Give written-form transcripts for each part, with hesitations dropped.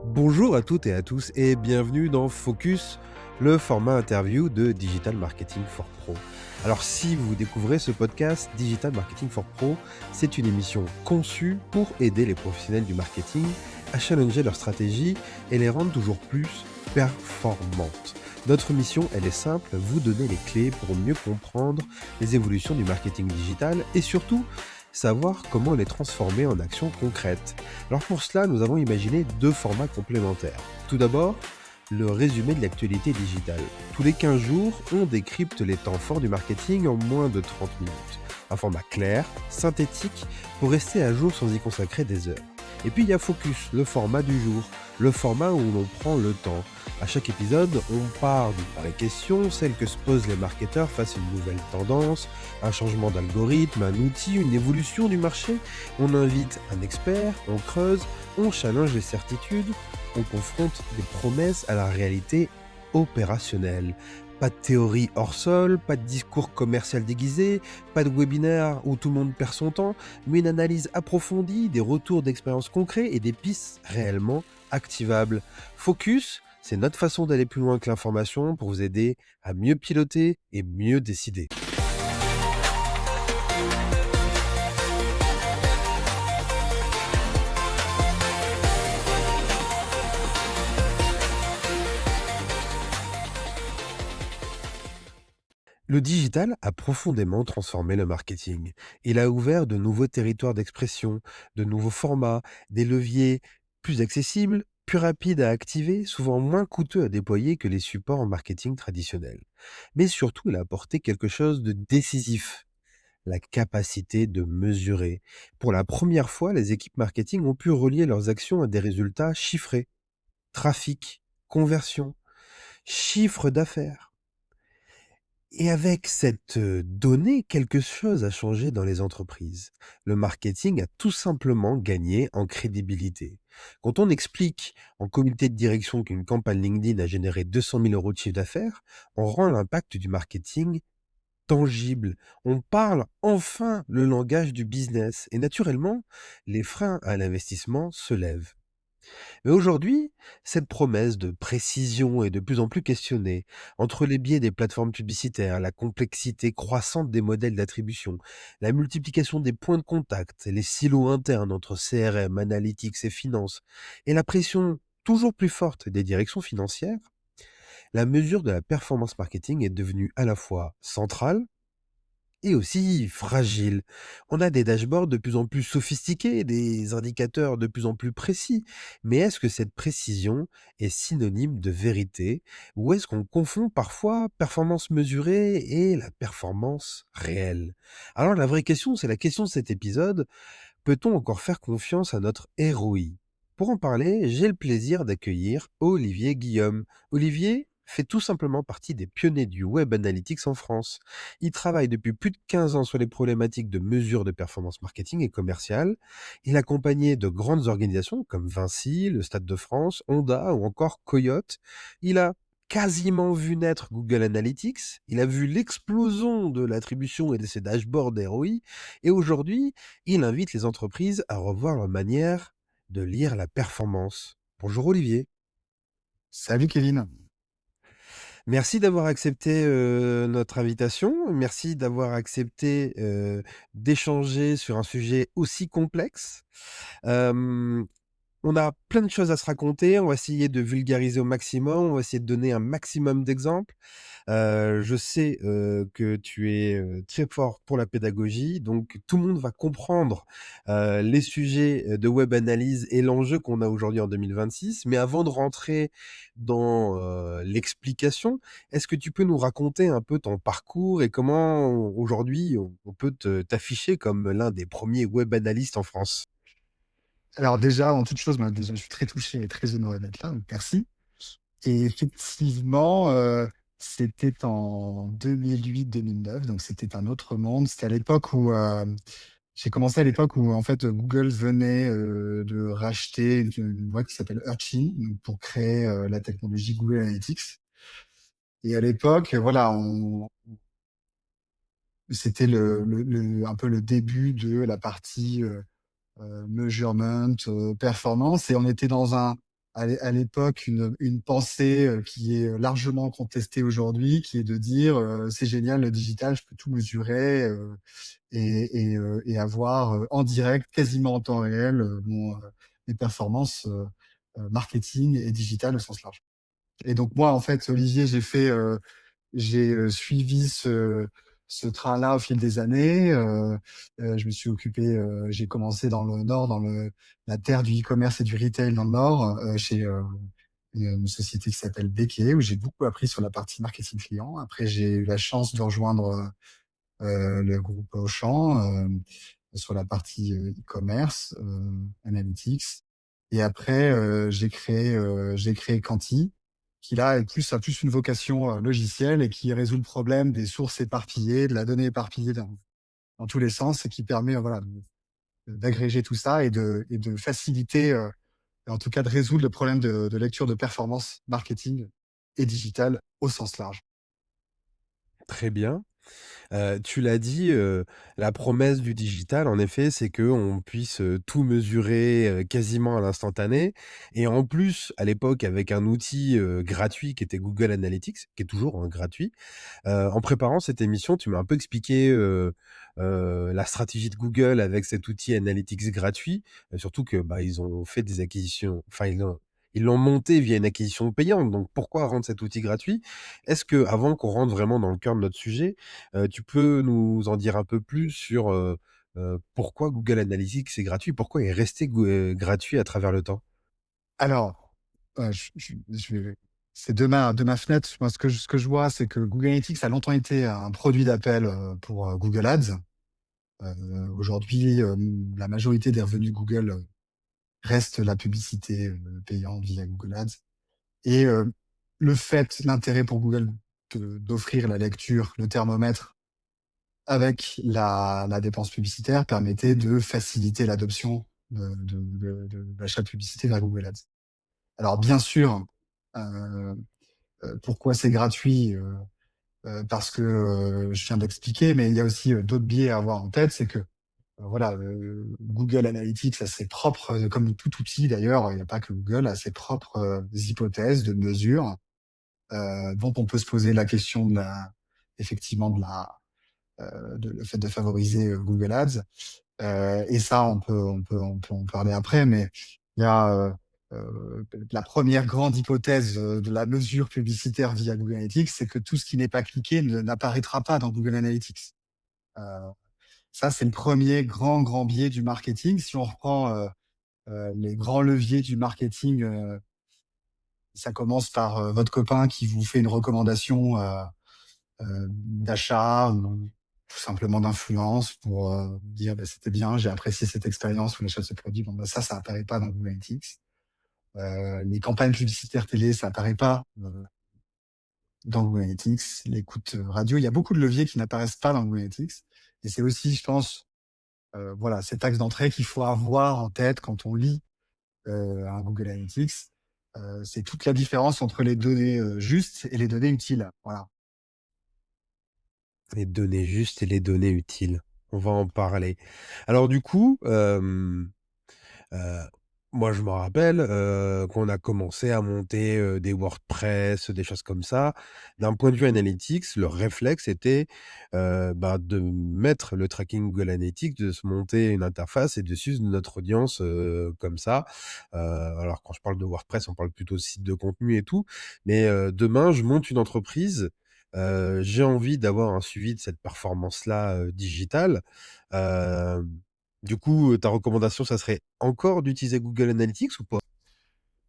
Bonjour à toutes et à tous et bienvenue dans Focus, le format interview de Digital Marketing for Pro. Alors si vous découvrez ce podcast, Digital Marketing for Pro, c'est une émission conçue pour aider les professionnels du marketing à challenger leur stratégie et les rendre toujours plus performantes. Notre mission, elle est simple, vous donner les clés pour mieux comprendre les évolutions du marketing digital et surtout savoir comment les transformer en actions concrètes. Alors pour cela, nous avons imaginé deux formats complémentaires. Tout d'abord, le résumé de l'actualité digitale. Tous les 15 jours, on décrypte les temps forts du marketing en moins de 30 minutes. Un format clair, synthétique, pour rester à jour sans y consacrer des heures. Et puis il y a Focus, le format du jour, le format où l'on prend le temps. À chaque épisode, on part d'une vraie question, celle que se posent les marketeurs face à une nouvelle tendance, un changement d'algorithme, un outil, une évolution du marché. On invite un expert, on creuse, on challenge les certitudes, on confronte des promesses à la réalité opérationnelle. Pas de théorie hors sol, pas de discours commercial déguisé, pas de webinaire où tout le monde perd son temps, mais une analyse approfondie, des retours d'expériences concrets et des pistes réellement activables. Focus, c'est notre façon d'aller plus loin que l'information pour vous aider à mieux piloter et mieux décider. Le digital a profondément transformé le marketing. Il a ouvert de nouveaux territoires d'expression, de nouveaux formats, des leviers plus accessibles, plus rapides à activer, souvent moins coûteux à déployer que les supports en marketing traditionnels. Mais surtout, il a apporté quelque chose de décisif, la capacité de mesurer. Pour la première fois, les équipes marketing ont pu relier leurs actions à des résultats chiffrés. Trafic, conversion, chiffre d'affaires. Et avec cette, donnée, quelque chose a changé dans les entreprises. Le marketing a tout simplement gagné en crédibilité. Quand on explique en comité de direction qu'une campagne LinkedIn a généré 200 000 € de chiffre d'affaires, on rend l'impact du marketing tangible. On parle enfin le langage du business et naturellement, les freins à l'investissement se lèvent. Mais aujourd'hui, cette promesse de précision est de plus en plus questionnée. Entre les biais des plateformes publicitaires, la complexité croissante des modèles d'attribution, la multiplication des points de contact, les silos internes entre CRM, analytics et finances, et la pression toujours plus forte des directions financières, la mesure de la performance marketing est devenue à la fois centrale et aussi fragile. On a des dashboards de plus en plus sophistiqués, des indicateurs de plus en plus précis. Mais est-ce que cette précision est synonyme de vérité? Ou est-ce qu'on confond parfois performance mesurée et la performance réelle? Alors la vraie question, c'est la question de cet épisode. Peut-on encore faire confiance à notre ROI? Pour en parler, j'ai le plaisir d'accueillir Olivier Guillaume. Olivier fait tout simplement partie des pionniers du Web Analytics en France. Il travaille depuis plus de 15 ans sur les problématiques de mesure de performance marketing et commerciale. Il a accompagné de grandes organisations comme Vinci, le Stade de France, Honda ou encore Coyote. Il a quasiment vu naître Google Analytics. Il a vu l'explosion de l'attribution et de ses dashboards ROI. Et aujourd'hui, il invite les entreprises à revoir leur manière de lire la performance. Bonjour Olivier. Salut Kevin. Merci d'avoir accepté, notre invitation. Merci d'avoir accepté, d'échanger sur un sujet aussi complexe. Hem On a plein de choses à se raconter, on va essayer de vulgariser au maximum, on va essayer de donner un maximum d'exemples. Je sais, que tu es, très fort pour la pédagogie, donc tout le monde va comprendre, les sujets, de web analyse et l'enjeu qu'on a aujourd'hui en 2026. Mais avant de rentrer dans, l'explication, est-ce que tu peux nous raconter un peu ton parcours et comment aujourd'hui on peut te t'afficher comme l'un des premiers web analystes en France? Alors déjà, avant toute chose, déjà, je suis très touché et très honoré d'être là, donc merci. Et effectivement, c'était en 2008-2009, donc c'était un autre monde. C'était à l'époque où, j'ai commencé à l'époque où en fait, Google venait, de racheter une boîte qui s'appelle Urchin, donc pour créer, la technologie Google Analytics. Et à l'époque, voilà, on c'était un peu le début de la partie, measurement, performance, et on était dans un à l'époque une pensée qui est largement contestée aujourd'hui, qui est de dire c'est génial le digital, je peux tout mesurer et avoir en direct, quasiment en temps réel, mes performances marketing et digital au sens large. Et donc moi, en fait, Olivier, j'ai suivi ce train-là au fil des années. Je me suis occupé, j'ai commencé dans le Nord, la terre du e-commerce et du retail dans le Nord, chez une société qui s'appelle Becquet, où j'ai beaucoup appris sur la partie marketing client. Après, j'ai eu la chance de rejoindre le groupe Auchan sur la partie e-commerce, analytics. Et après, j'ai créé Quanti, qui là a plus une vocation logicielle et qui résout le problème des sources éparpillées, de la donnée éparpillée dans tous les sens et qui permet voilà, d'agréger tout ça et de faciliter, et en tout cas de résoudre le problème de lecture de performance marketing et digital au sens large. Très bien. Tu l'as dit, la promesse du digital, en effet, c'est qu'on puisse, tout mesurer, quasiment à l'instantané et en plus, à l'époque, avec un outil, gratuit qui était Google Analytics, qui est toujours, hein, gratuit. En préparant cette émission, tu m'as un peu expliqué, la stratégie de Google avec cet outil Analytics gratuit, surtout que, bah, ils ont fait des acquisitions enfin, ils l'ont monté via une acquisition payante, donc pourquoi rendre cet outil gratuit? Est-ce que, avant qu'on rentre vraiment dans le cœur de notre sujet, tu peux nous en dire un peu plus sur, pourquoi Google Analytics est gratuit? Pourquoi il est resté gratuit à travers le temps? Alors, je vais c'est de ma fenêtre, moi, ce que je vois, c'est que Google Analytics a longtemps été un produit d'appel, pour, Google Ads. Aujourd'hui, la majorité des revenus de Google, reste la publicité, payante via Google Ads et l'intérêt pour Google d'offrir la lecture, le thermomètre avec la dépense publicitaire permettait de faciliter l'adoption de l'achat de publicité vers Google Ads. Alors bien sûr, heu pourquoi c'est gratuit? Parce que, je viens d'expliquer, mais il y a aussi, d'autres biais à avoir en tête. C'est que, voilà, Google Analytics a ses propres, comme tout outil d'ailleurs, il n'y a pas que Google, a ses propres, hypothèses de mesure, dont on peut se poser la question effectivement de le fait de favoriser, Google Ads. Et ça, on peut en parler après, mais il y a la première grande hypothèse de la mesure publicitaire via Google Analytics, c'est que tout ce qui n'est pas cliqué n'apparaîtra pas dans Google Analytics. Euh, Ça, c'est le premier grand biais du marketing. Si on reprend les grands leviers du marketing, ça commence par votre copain qui vous fait une recommandation d'achat ou tout simplement d'influence pour dire bah, c'était bien, j'ai apprécié cette expérience ou l'achat de ce produit. Bon, bah, ça apparaît pas dans Google Analytics. Les campagnes publicitaires télé, ça apparaît pas dans Google Analytics. L'écoute radio, il y a beaucoup de leviers qui n'apparaissent pas dans Google Analytics. Et c'est aussi, je pense, voilà, cet axe d'entrée qu'il faut avoir en tête quand on lit un Google Analytics. C'est toute la différence entre les données justes et les données utiles. Voilà. Les données justes et les données utiles. On va en parler. Alors du coup, Heu, moi, je me rappelle, qu'on a commencé à monter, des WordPress, des choses comme ça. D'un point de vue analytics, le réflexe était, bah, de mettre le tracking Google Analytics, de se monter une interface et de suivre notre audience, comme ça. Alors quand je parle de WordPress, on parle plutôt de site de contenu et tout. Mais, demain, je monte une entreprise, j'ai envie d'avoir un suivi de cette performance-là, digitale. Hem Du coup, ta recommandation, ça serait encore d'utiliser Google Analytics ou pas?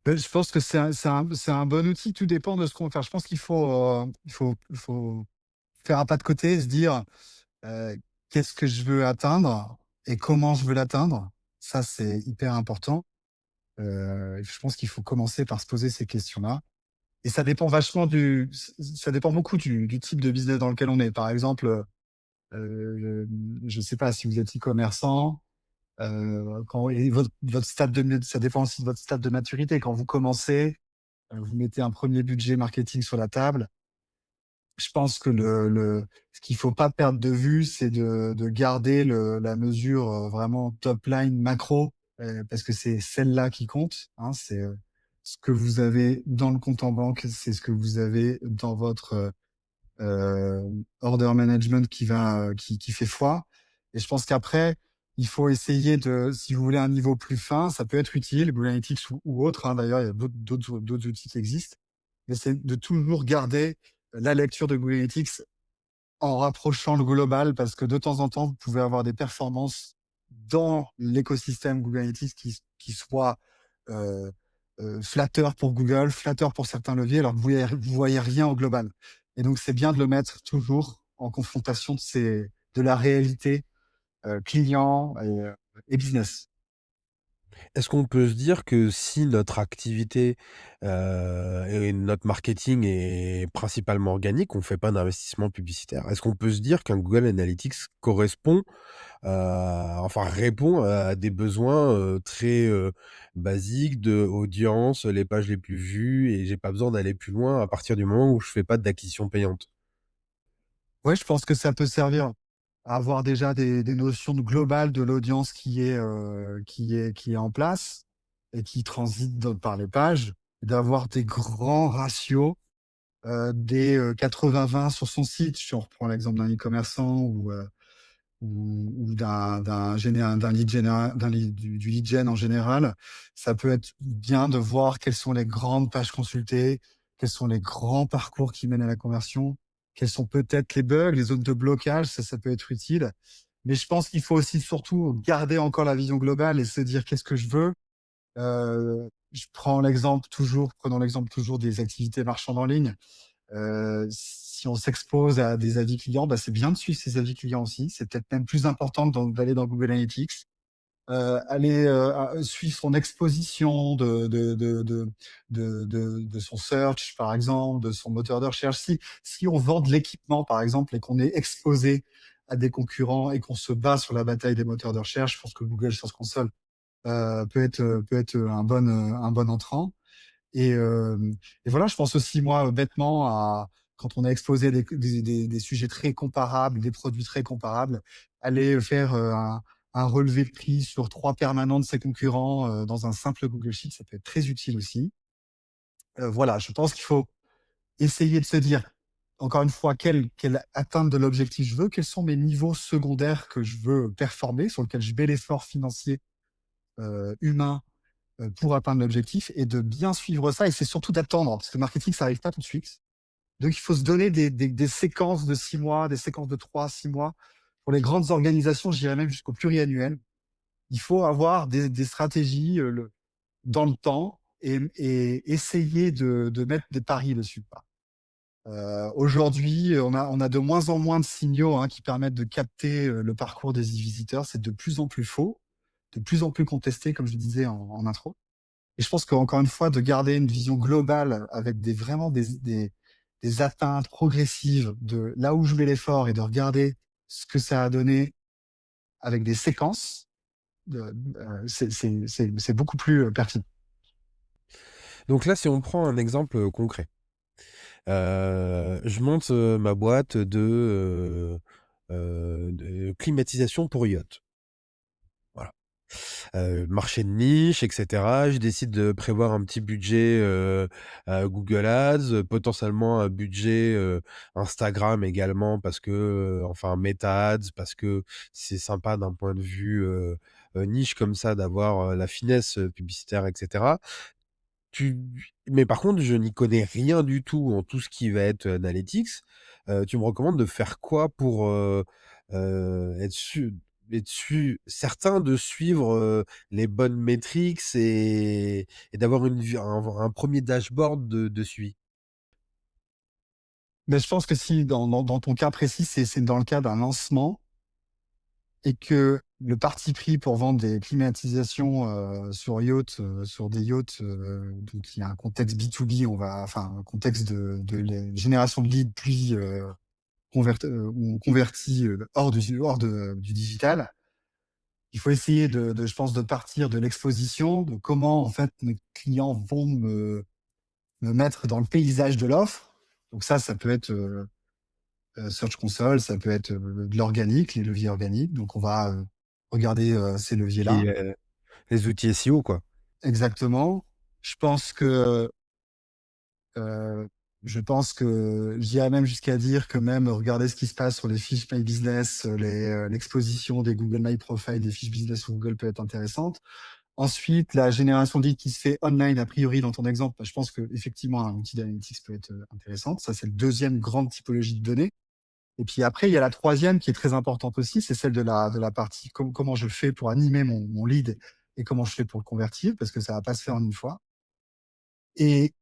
Je pense que c'est un bon outil. Tout dépend de ce qu'on veut faire. Je pense qu'il faut, il faut faire un pas de côté, se dire, heu: «Qu'est-ce que je veux atteindre et comment je veux l'atteindre?» Ça, c'est hyper important. Je pense qu'il faut commencer par se poser ces questions-là et ça dépend vachement ça dépend beaucoup du type de business dans lequel on est. Par exemple, je ne sais pas si vous êtes e-commerçant, quand et votre stade ça dépend aussi de votre stade de maturité. Quand vous commencez, vous mettez un premier budget marketing sur la table. Je pense que ce qu'il faut pas perdre de vue, c'est de garder la mesure, vraiment top line macro, parce que c'est celle-là qui compte, hein. ce que vous avez dans le compte en banque, c'est ce que vous avez dans votre order management qui fait foi. Et je pense qu'après, il faut essayer de, si vous voulez un niveau plus fin, ça peut être utile, Google Analytics ou autre, hein, d'ailleurs, il y a d'autres outils qui existent, mais c'est de toujours garder la lecture de Google Analytics en rapprochant le global, parce que de temps en temps, vous pouvez avoir des performances dans l'écosystème Google Analytics qui soient euh, flatteurs pour Google, flatteurs pour certains leviers, alors que vous voyez rien au global. Et donc, c'est bien de le mettre toujours en confrontation de la réalité client et business. Est-ce qu'on peut se dire que si notre activité, et notre marketing est principalement organique, on fait pas d'investissement publicitaire, est-ce qu'on peut se dire qu'un Google Analytics correspond, enfin répond à des besoins, très, basiques d'audience, les pages les plus vues et j'ai pas besoin d'aller plus loin à partir du moment où je fais pas d'acquisition payante? Ouais, je pense que ça peut servir à avoir déjà des notions globales de l'audience qui est en place et qui transite par les pages, d'avoir des grands ratios, des 80-20 sur son site. Si on reprend l'exemple d'un e-commerçant ou d'un du lead gen en général, ça peut être bien de voir quelles sont les grandes pages consultées, quels sont les grands parcours qui mènent à la conversion, quels sont peut-être les bugs, les zones de blocage, ça peut être utile. Mais je pense qu'il faut aussi surtout garder encore la vision globale et se dire qu'est-ce que je veux. Prenons l'exemple toujours des activités marchandes en ligne. Si on s'expose à des avis clients, bah, c'est bien de suivre ces avis clients aussi. C'est peut-être même plus important d'aller dans Google Analytics. Aller suivre son exposition de son search, par exemple, de son moteur de recherche. Si on vend de l'équipement, par exemple, et qu'on est exposé à des concurrents et qu'on se bat sur la bataille des moteurs de recherche, je pense que Google Search Console peut être un bon entrant. Et, euh, et voilà, je pense aussi, moi, bêtement, à quand on a exposé des sujets très comparables, des produits très comparables, aller faire un relevé de prix sur 3 permanents de ses concurrents dans un simple Google Sheet, ça peut être très utile aussi. Voilà, je pense qu'il faut essayer de se dire, encore une fois, quelle atteinte de l'objectif je veux, quels sont mes niveaux secondaires que je veux performer, sur lesquels je mets l'effort financier humain pour atteindre l'objectif et de bien suivre ça. Et c'est surtout d'attendre, parce que le marketing, ça n'arrive pas tout de suite. Donc, il faut se donner des séquences de 6 mois, des séquences de 3 à 6 mois. Pour les grandes organisations, je dirais même jusqu'au pluriannuel. Il faut avoir des stratégies dans le temps et essayer de mettre des paris dessus. Aujourd'hui, on a de moins en moins de signaux qui permettent de capter le parcours des visiteurs. C'est de plus en plus faux, de plus en plus contesté, comme je disais en intro. Et je pense qu'encore une fois, de garder une vision globale avec vraiment des atteintes progressives de là où je mets l'effort et de regarder ce que ça a donné avec des séquences, c'est beaucoup plus pertinent. Donc là, si on prend un exemple, concret, je monte, ma boîte de climatisation pour yacht. Voilà. Marché de niche et cetera. Je décide de prévoir un petit budget, Google Ads, potentiellement un budget, Instagram également parce que, enfin Meta Ads parce que c'est sympa d'un point de vue, niche comme ça d'avoir, la finesse, publicitaire et cetera. Tu Mais par contre, je n'y connais rien du tout en tout ce qui va être analytics. Tu me recommandes de faire quoi pour, être certain de suivre, les bonnes métriques et d'avoir une vue un 1 dashboard de suivi? Mais je pense que si dans ton cas précis, c'est dans le cas d'un lancement et que le parti pris pour vendre des climatisations sur des yachts, donc il y a un contexte B2B, enfin un contexte de génération de leads puis ou converti du digital. Il faut essayer je pense, de partir de l'exposition, de comment en fait mes clients vont me mettre dans le paysage de l'offre. Donc ça peut être Search Console, ça peut être de l'organique, les leviers organiques. Donc on va regarder ces leviers-là. Et les outils SEO, quoi. Exactement. Je pense que, heu, j'irais même jusqu'à dire que même regarder ce qui se passe sur les fiches My Business, l'exposition des Google My Profile, des fiches business sur Google peut être intéressante. Ensuite, la génération de leads qui se fait online, a priori, dans ton exemple, bah, je pense qu'effectivement, un outil d'analytics peut être intéressante. Ça, c'est le deuxième grande typologie de données. Et puis après, il y a la troisième qui est très importante aussi, c'est celle de la partie comment je fais pour animer mon lead et comment je fais pour le convertir, parce que ça va pas se faire en une fois. Et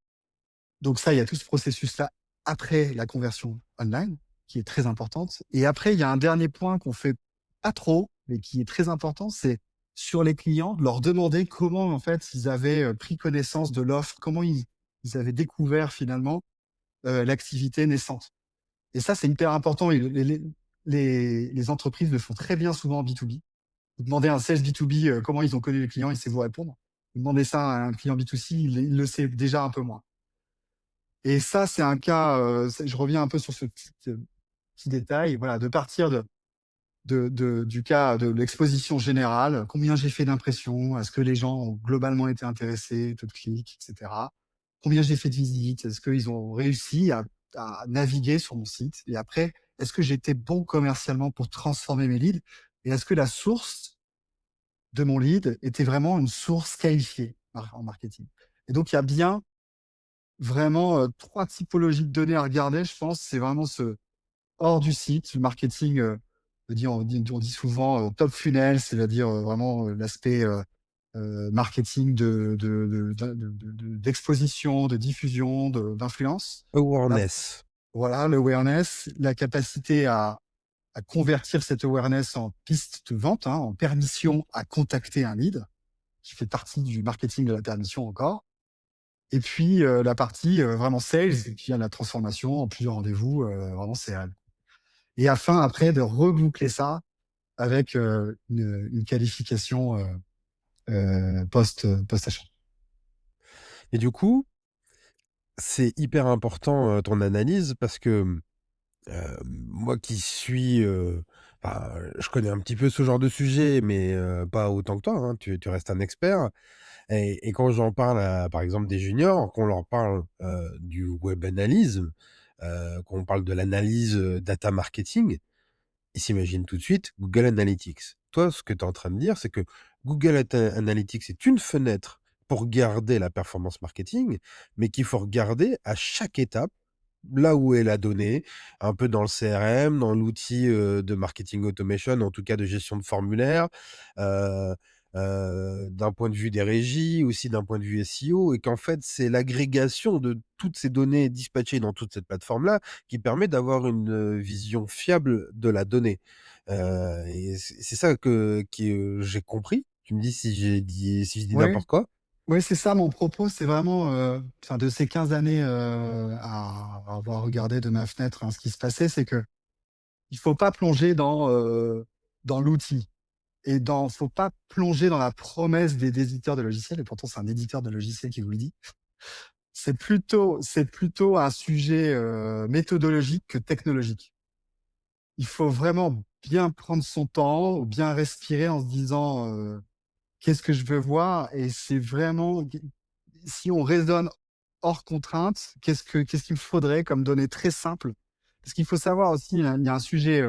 donc ça, il y a tout ce processus-là après la conversion online, qui est très importante. Et après, il y a un dernier point qu'on fait pas trop, mais qui est très important, c'est sur les clients, de leur demander comment en fait ils avaient pris connaissance de l'offre, comment ils avaient découvert finalement l'activité naissante. Et ça, c'est hyper important. Et les entreprises le font très bien souvent en B2B. Vous demandez à un sales B2B comment ils ont connu les clients, il sait vous répondre. Vous demandez ça à un client B2C, il le sait déjà un peu moins. Et ça, c'est un cas, je reviens un peu sur ce petit détail, voilà, de partir du cas de l'exposition générale, combien j'ai fait d'impressions, est-ce que les gens ont globalement été intéressés, taux de clic, etc. Combien j'ai fait de visites, est-ce qu'ils ont réussi à naviguer sur mon site, et après, est-ce que j'étais bon commercialement pour transformer mes leads, et est-ce que la source de mon lead était vraiment une source qualifiée en marketing. Et donc, il y a bien vraiment trois typologies de données à regarder, je pense. C'est vraiment ce hors du site, le marketing, on dit souvent top funnel, c'est-à-dire vraiment l'aspect marketing d'exposition, de diffusion, d'influence. Là, Awareness. voilà, l'awareness, la capacité à convertir cette awareness en piste de vente, hein, en permission à contacter un lead, qui fait partie du marketing de la permission encore. Et puis la partie vraiment sales, qui a la transformation en plusieurs rendez-vous, vraiment c'est et afin après de reboucler ça avec une qualification post-achat. Et du coup, c'est hyper important, ton analyse parce que, moi qui suis, enfin, je connais un petit peu ce genre de sujet, mais, pas autant que toi, hein. Tu restes un expert et quand j'en parle à, par exemple, des juniors, qu'on leur parle, du web analyse, qu'on parle de l'analyse, data marketing, ils s'imaginent tout de suite Google Analytics. Toi, ce que tu es en train de dire, c'est que Google Analytics est une fenêtre pour regarder la performance marketing, mais qu'il faut regarder à chaque étape, là où est la donnée, un peu dans le CRM, dans l'outil, de marketing automation, en tout cas de gestion de formulaire, heu d'un point de vue des régies, aussi d'un point de vue SEO, et qu'en fait, c'est l'agrégation de toutes ces données dispatchées dans toute cette plateforme-là qui permet d'avoir une, vision fiable de la donnée. Et c'est ça que j'ai compris. Tu me dis si je dis Oui, n'importe quoi? oui, c'est ça mon propos, c'est vraiment, enfin de ces 15 années, à avoir regardé de ma fenêtre, hein, ce qui se passait, c'est que il faut pas plonger dans l'outil et faut pas plonger dans la promesse des éditeurs de logiciels, et pourtant c'est un éditeur de logiciels qui vous le dit. C'est plutôt un sujet, méthodologique que technologique. Il faut vraiment bien prendre son temps, ou bien respirer en se disant, «Qu'est-ce que je veux voir?» Et c'est vraiment si on raisonne hors contrainte, qu'est-ce qu'il me faudrait comme données très simples? Parce qu'il faut savoir aussi, il y a un sujet,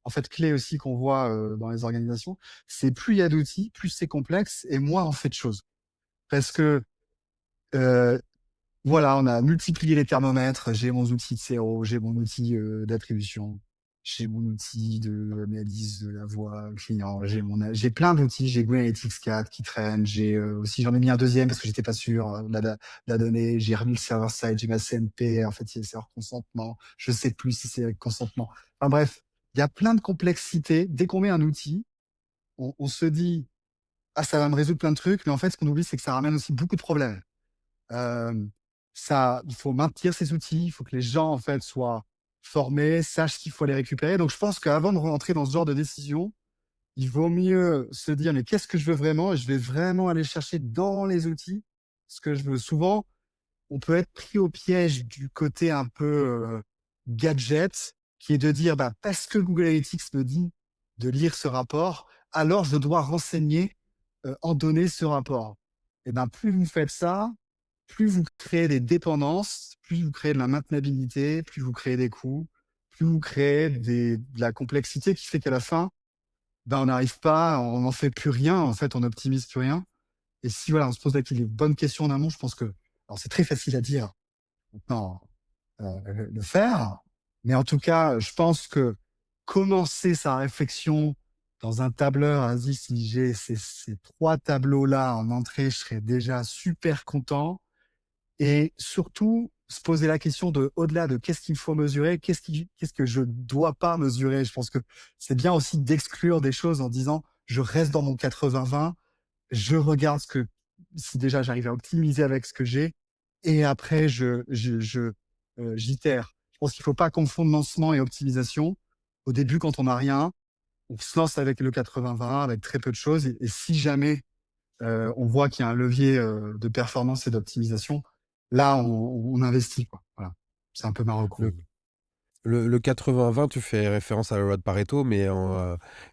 en fait, clé aussi qu'on voit, dans les organisations, c'est plus il y a d'outils, plus c'est complexe et moins on fait de choses. Parce que, heu voilà, on a multiplié les thermomètres. J'ai mon outil de SEO, j'ai mon outil, d'attribution, j'ai mon outil d'analyse de la voix client, j'ai plein d'outils. J'ai Google Analytics 4 qui traîne, j'ai, aussi j'en ai mis un deuxième parce que j'étais pas sûr, de la donnée. J'ai remis le server side, j'ai ma CMP, en fait, c'est hors consentement. Je sais plus si c'est avec consentement. Enfin bref, il y a plein de complexités. Dès qu'on met un outil, on se dit: «Ah, ça va me résoudre plein de trucs», mais en fait, ce qu'on oublie, c'est que ça ramène aussi beaucoup de problèmes. Hem, Ça, il faut maintenir ces outils, il faut que les gens, en fait, soient formés, sachent qu'il faut les récupérer. Donc je pense qu'avant de rentrer dans ce genre de décision, il vaut mieux se dire: «Mais qu'est-ce que je veux vraiment?» Et je vais vraiment aller chercher dans les outils ce que je veux. Souvent, on peut être pris au piège du côté un peu, gadget, qui est de dire: «Bah, parce que Google Analytics me dit de lire ce rapport, alors je dois renseigner, en données ce rapport». Et ben, plus vous faites ça, plus vous créez des dépendances, plus vous créez de la maintenabilité, plus vous créez des coûts, plus vous créez de la complexité qui fait qu'à la fin, ben, on n'arrive pas, on n'en fait plus rien, en fait, on n'optimise plus rien. Et si voilà, on se pose les bonnes questions en amont, je pense que, alors c'est très facile à dire maintenant, le faire, mais en tout cas, je pense que commencer sa réflexion dans un tableur, vas-y, si j'ai ces trois tableaux-là en entrée, je serais déjà super content. Et surtout, se poser la question de, au-delà de qu'est-ce qu'il faut mesurer, qu'est-ce que je dois pas mesurer. Je pense que c'est bien aussi d'exclure des choses en disant, je reste dans mon 80-20, je regarde si déjà j'arrive à optimiser avec ce que j'ai, et après j'itère. Je pense qu'il faut pas confondre lancement et optimisation. Au début, quand on n'a rien, on se lance avec le 80-20, avec très peu de choses, et si jamais on voit qu'il y a un levier de performance et d'optimisation, là, on investit, quoi. Voilà. C'est un peu ma Le, recours. le 80-20, tu fais référence à la loi de Pareto, mais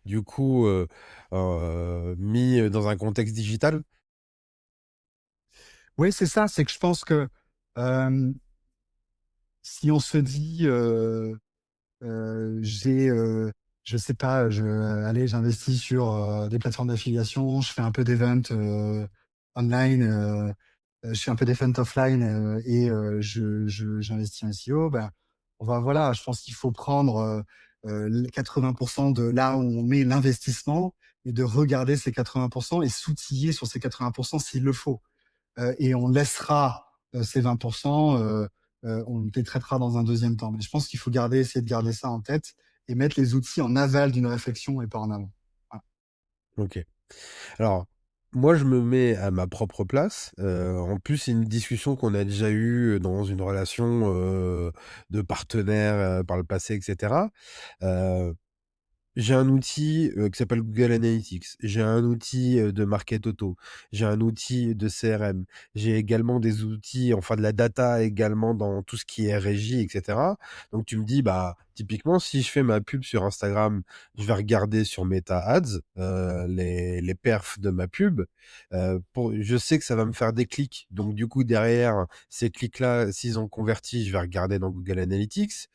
du coup, mis dans un contexte digital. Oui, c'est ça, c'est que je pense que euh, si on se dit, j'ai, je sais pas, allez, j'investis sur des plateformes d'affiliation, je fais un peu d'event online, je fais un peu d'event offline et j'investis en SEO, ben, voilà, je pense qu'il faut prendre les 80% de là où on met l'investissement et de regarder ces 80% et s'outiller sur ces 80% s'il le faut. Et on laissera ces 20%, on les traitera dans un deuxième temps. Mais je pense qu'il faut essayer de garder ça en tête et mettre les outils en aval d'une réflexion et pas en amont. Voilà. Ok. Alors, moi, je me mets à ma propre place. En plus, c'est une discussion qu'on a déjà eue dans une relation de partenaire par le passé, etc. Euh, J'ai un outil qui s'appelle Google Analytics. J'ai un outil de Market Auto. J'ai un outil de CRM. J'ai également des outils, enfin de la data également dans tout ce qui est régie, etc. Donc tu me dis, bah typiquement, si je fais ma pub sur Instagram, je vais regarder sur Meta Ads les perfs de ma pub. Je sais que ça va me faire des clics. Donc du coup, derrière ces clics-là, s'ils ont converti, je vais regarder dans Google Analytics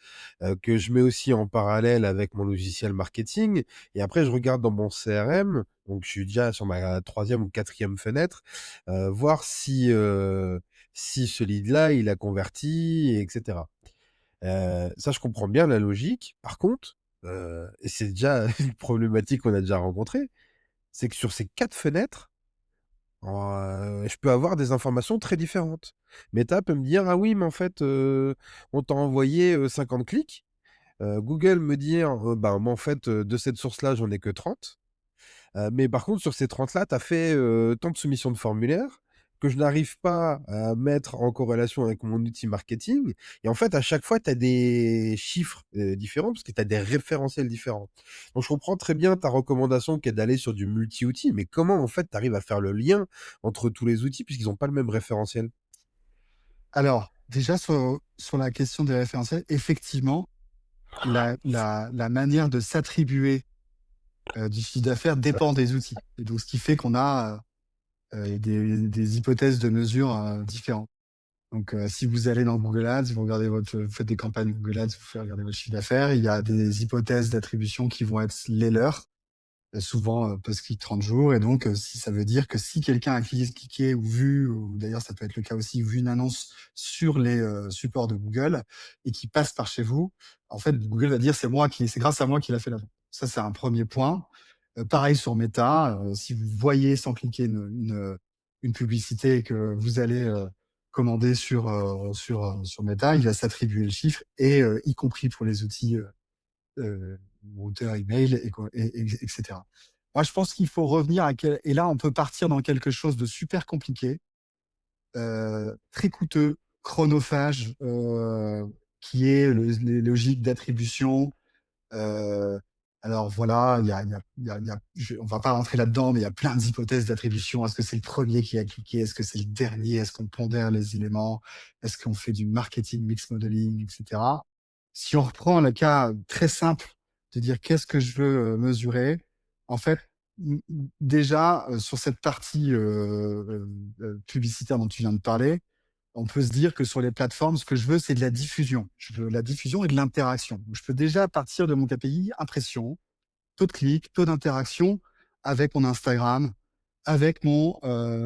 que je mets aussi en parallèle avec mon logiciel marketing. Et après, je regarde dans mon CRM, donc je suis déjà sur ma troisième ou quatrième fenêtre, voir si ce lead-là, il a converti, etc. Ça, je comprends bien la logique. Par contre, et c'est déjà une problématique qu'on a déjà rencontrée, c'est que sur ces quatre fenêtres, je peux avoir des informations très différentes. Meta peut me dire, ah oui, mais en fait, on t'a envoyé 50 clics. Google me dire, bah, moi, en fait, de cette source-là, j'en ai que 30. Mais par contre, sur ces 30-là, tu as fait tant de soumissions de formulaires que je n'arrive pas à mettre en corrélation avec mon outil marketing. Et en fait, à chaque fois, tu as des chiffres différents parce que tu as des référentiels différents. Donc, je comprends très bien ta recommandation qui est d'aller sur du multi-outil, mais comment, en fait, tu arrives à faire le lien entre tous les outils puisqu'ils n'ont pas le même référentiel? Alors, déjà, sur la question des référentiels, effectivement, la manière de s'attribuer du chiffre d'affaires dépend des outils. Et donc, ce qui fait qu'on a des hypothèses de mesure différentes. Donc, si vous allez dans Google Ads, vous faites des campagnes Google Ads, vous faites regarder votre chiffre d'affaires, il y a des hypothèses d'attribution qui vont être les leurs, souvent post-click 30 jours. Et donc, si ça veut dire que si quelqu'un a cliqué ou vu, ou d'ailleurs ça peut être le cas aussi, vu une annonce sur les supports de Google et qui passe par chez vous, en fait, Google va dire c'est grâce à moi qu'il a fait la vente. Ça, c'est un premier point. Pareil sur Meta, si vous voyez sans cliquer une publicité et que vous allez commander sur Meta, il va s'attribuer le chiffre et y compris pour les outils routeur email etc. Moi, je pense qu'il faut revenir et là, on peut partir dans quelque chose de super compliqué, très coûteux, chronophage, qui est les logiques d'attribution, euh, alors voilà, on va pas rentrer là-dedans, mais il y a plein d'hypothèses d'attribution. Est-ce que c'est le premier qui a cliqué? Est-ce que c'est le dernier? Est-ce qu'on pondère les éléments? Est-ce qu'on fait du marketing mix modeling, etc. Si on reprend le cas très simple de dire qu'est-ce que je veux mesurer, en fait, déjà sur cette partie publicitaire dont tu viens de parler, on peut se dire que sur les plateformes, ce que je veux, c'est de la diffusion. Je veux la diffusion et de l'interaction. Donc, je peux déjà partir de mon KPI impression, taux de clic, taux d'interaction avec mon Instagram, avec mon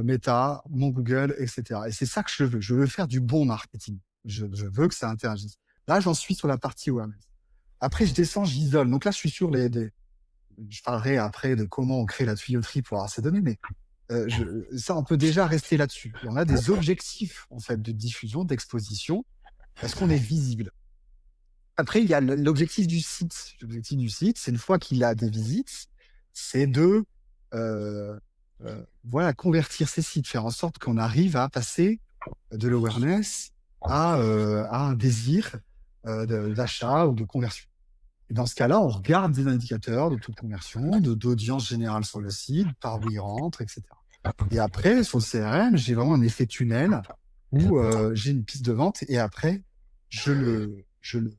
Meta, mon Google, etc. Et c'est ça que je veux. Je veux faire du bon marketing. Je veux que ça interagisse. Là, j'en suis sur la partie awareness. Après, je descends, j'isole. Donc là, je suis sur je parlerai après de comment on crée la tuyauterie pour avoir ces données, mais ça, on peut déjà rester là-dessus. Et on a des objectifs, en fait, de diffusion, d'exposition. Est-ce qu'on est visible? Après, il y a l'objectif du site. L'objectif du site, c'est une fois qu'il a des visites, c'est de euh, voilà, convertir ces sites, faire en sorte qu'on arrive à passer de l'awareness à un désir d'achat ou de conversion. Et dans ce cas-là, on regarde des indicateurs de taux de conversion, d'audience générale sur le site, par où il rentre, etc. Et après, sur le CRM, j'ai vraiment un effet tunnel où j'ai une piste de vente et après, je le, je le,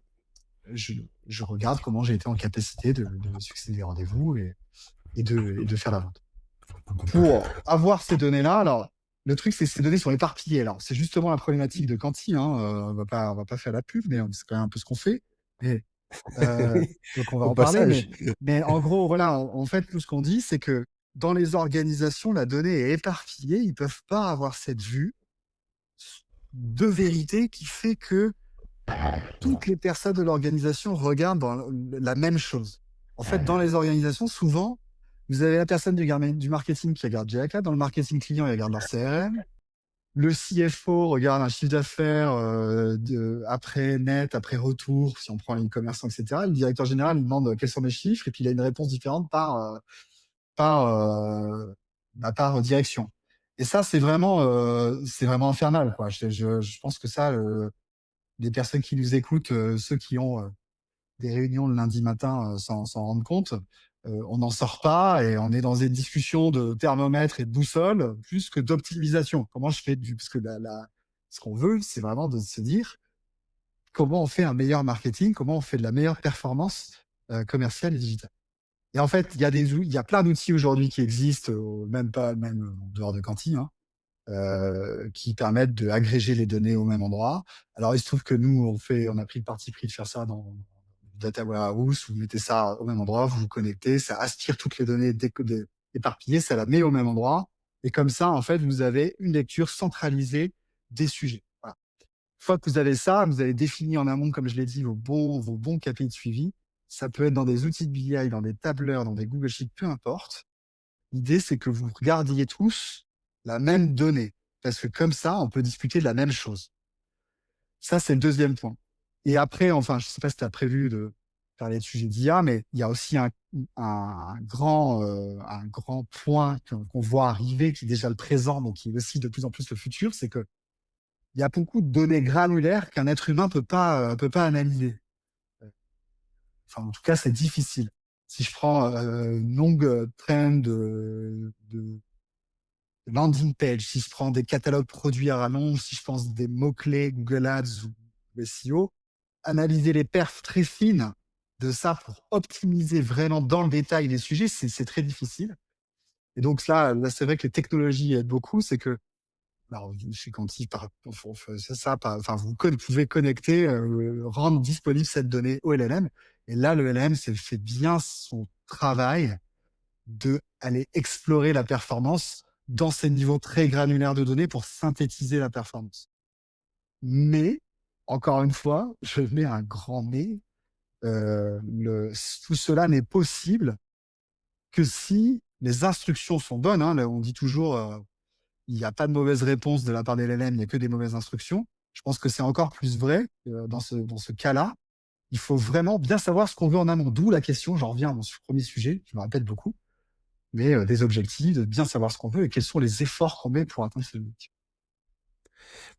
je regarde comment j'ai été en capacité de succéder des rendez-vous et de faire la vente. Pour avoir ces données-là, alors, le truc, c'est que ces données sont éparpillées. Alors, c'est justement la problématique de Quanti, hein. On va pas faire la pub, mais c'est quand même un peu ce qu'on fait. Et, donc, on va Au en parler. passage. Mais en gros, voilà, en fait, tout ce qu'on dit, c'est que dans les organisations, la donnée est éparpillée. Ils peuvent pas avoir cette vue de vérité qui fait que toutes les personnes de l'organisation regardent dans la même chose. En fait, dans les organisations, souvent, vous avez la personne du marketing qui regarde GAK, dans le marketing client, il regarde leur CRM. Le CFO regarde un chiffre d'affaires après net, après retour, si on prend les commerçants, etc. Le directeur général il demande quels sont mes chiffres, et puis il a une réponse différente par, par direction. Et ça, c'est vraiment infernal, quoi. Je pense que ça, les personnes qui nous écoutent, ceux qui ont des réunions le lundi matin s'en rendent compte. On n'en sort pas et on est dans des discussions de thermomètre et de boussole plus que d'optimisation. Comment je fais parce que ce qu'on veut, c'est vraiment de se dire comment on fait un meilleur marketing, comment on fait de la meilleure performance commerciale et digitale. Et en fait, il y a plein d'outils aujourd'hui qui existent, même en dehors de Quanti, hein, qui permettent d'agréger les données au même endroit. Alors, il se trouve que nous, on a pris le parti pris de faire ça dans Data Warehouse. Vous mettez ça au même endroit, vous vous connectez, ça aspire toutes les données éparpillées, ça la met au même endroit. Et comme ça, en fait, vous avez une lecture centralisée des sujets. Voilà. Une fois que vous avez ça, vous avez défini en amont, comme je l'ai dit, vos bons KPI de suivi. Ça peut être dans des outils de BI, dans des tableurs, dans des Google Sheets, peu importe. L'idée, c'est que vous regardiez tous la même donnée. Parce que comme ça, on peut discuter de la même chose. Ça, c'est le deuxième point. Et après, enfin, je ne sais pas si tu as prévu de parler de sujet d'IA, mais il y a aussi un grand point qu'on voit arriver, qui est déjà le présent, donc qui est aussi de plus en plus le futur, c'est que il y a beaucoup de données granulaires qu'un être humain peut pas analyser. Enfin, en tout cas, c'est difficile. Si je prends une longue traîne de landing page, si je prends des catalogues produits à rallonge, si je pense des mots-clés Google Ads ou SEO, analyser les perfs très fines de ça pour optimiser vraiment dans le détail les sujets, c'est très difficile. Et donc là c'est vrai que les technologies aident beaucoup, c'est que alors, je suis quanti c'est ça, enfin, pouvez connecter, rendre disponible cette donnée au LLM. Et là, le LLM fait bien son travail de aller explorer la performance dans ces niveaux très granulaires de données pour synthétiser la performance. Mais, encore une fois, je mets un grand mais, tout cela n'est possible que si les instructions sont bonnes. Hein. Là, on dit toujours, il n'y a pas de mauvaise réponse de la part des LLM, il n'y a que des mauvaises instructions. Je pense que c'est encore plus vrai dans ce cas-là. Il faut vraiment bien savoir ce qu'on veut en amont. D'où la question, j'en reviens à mon premier sujet, je me répète beaucoup, mais des objectifs, de bien savoir ce qu'on veut et quels sont les efforts qu'on met pour atteindre ces objectifs.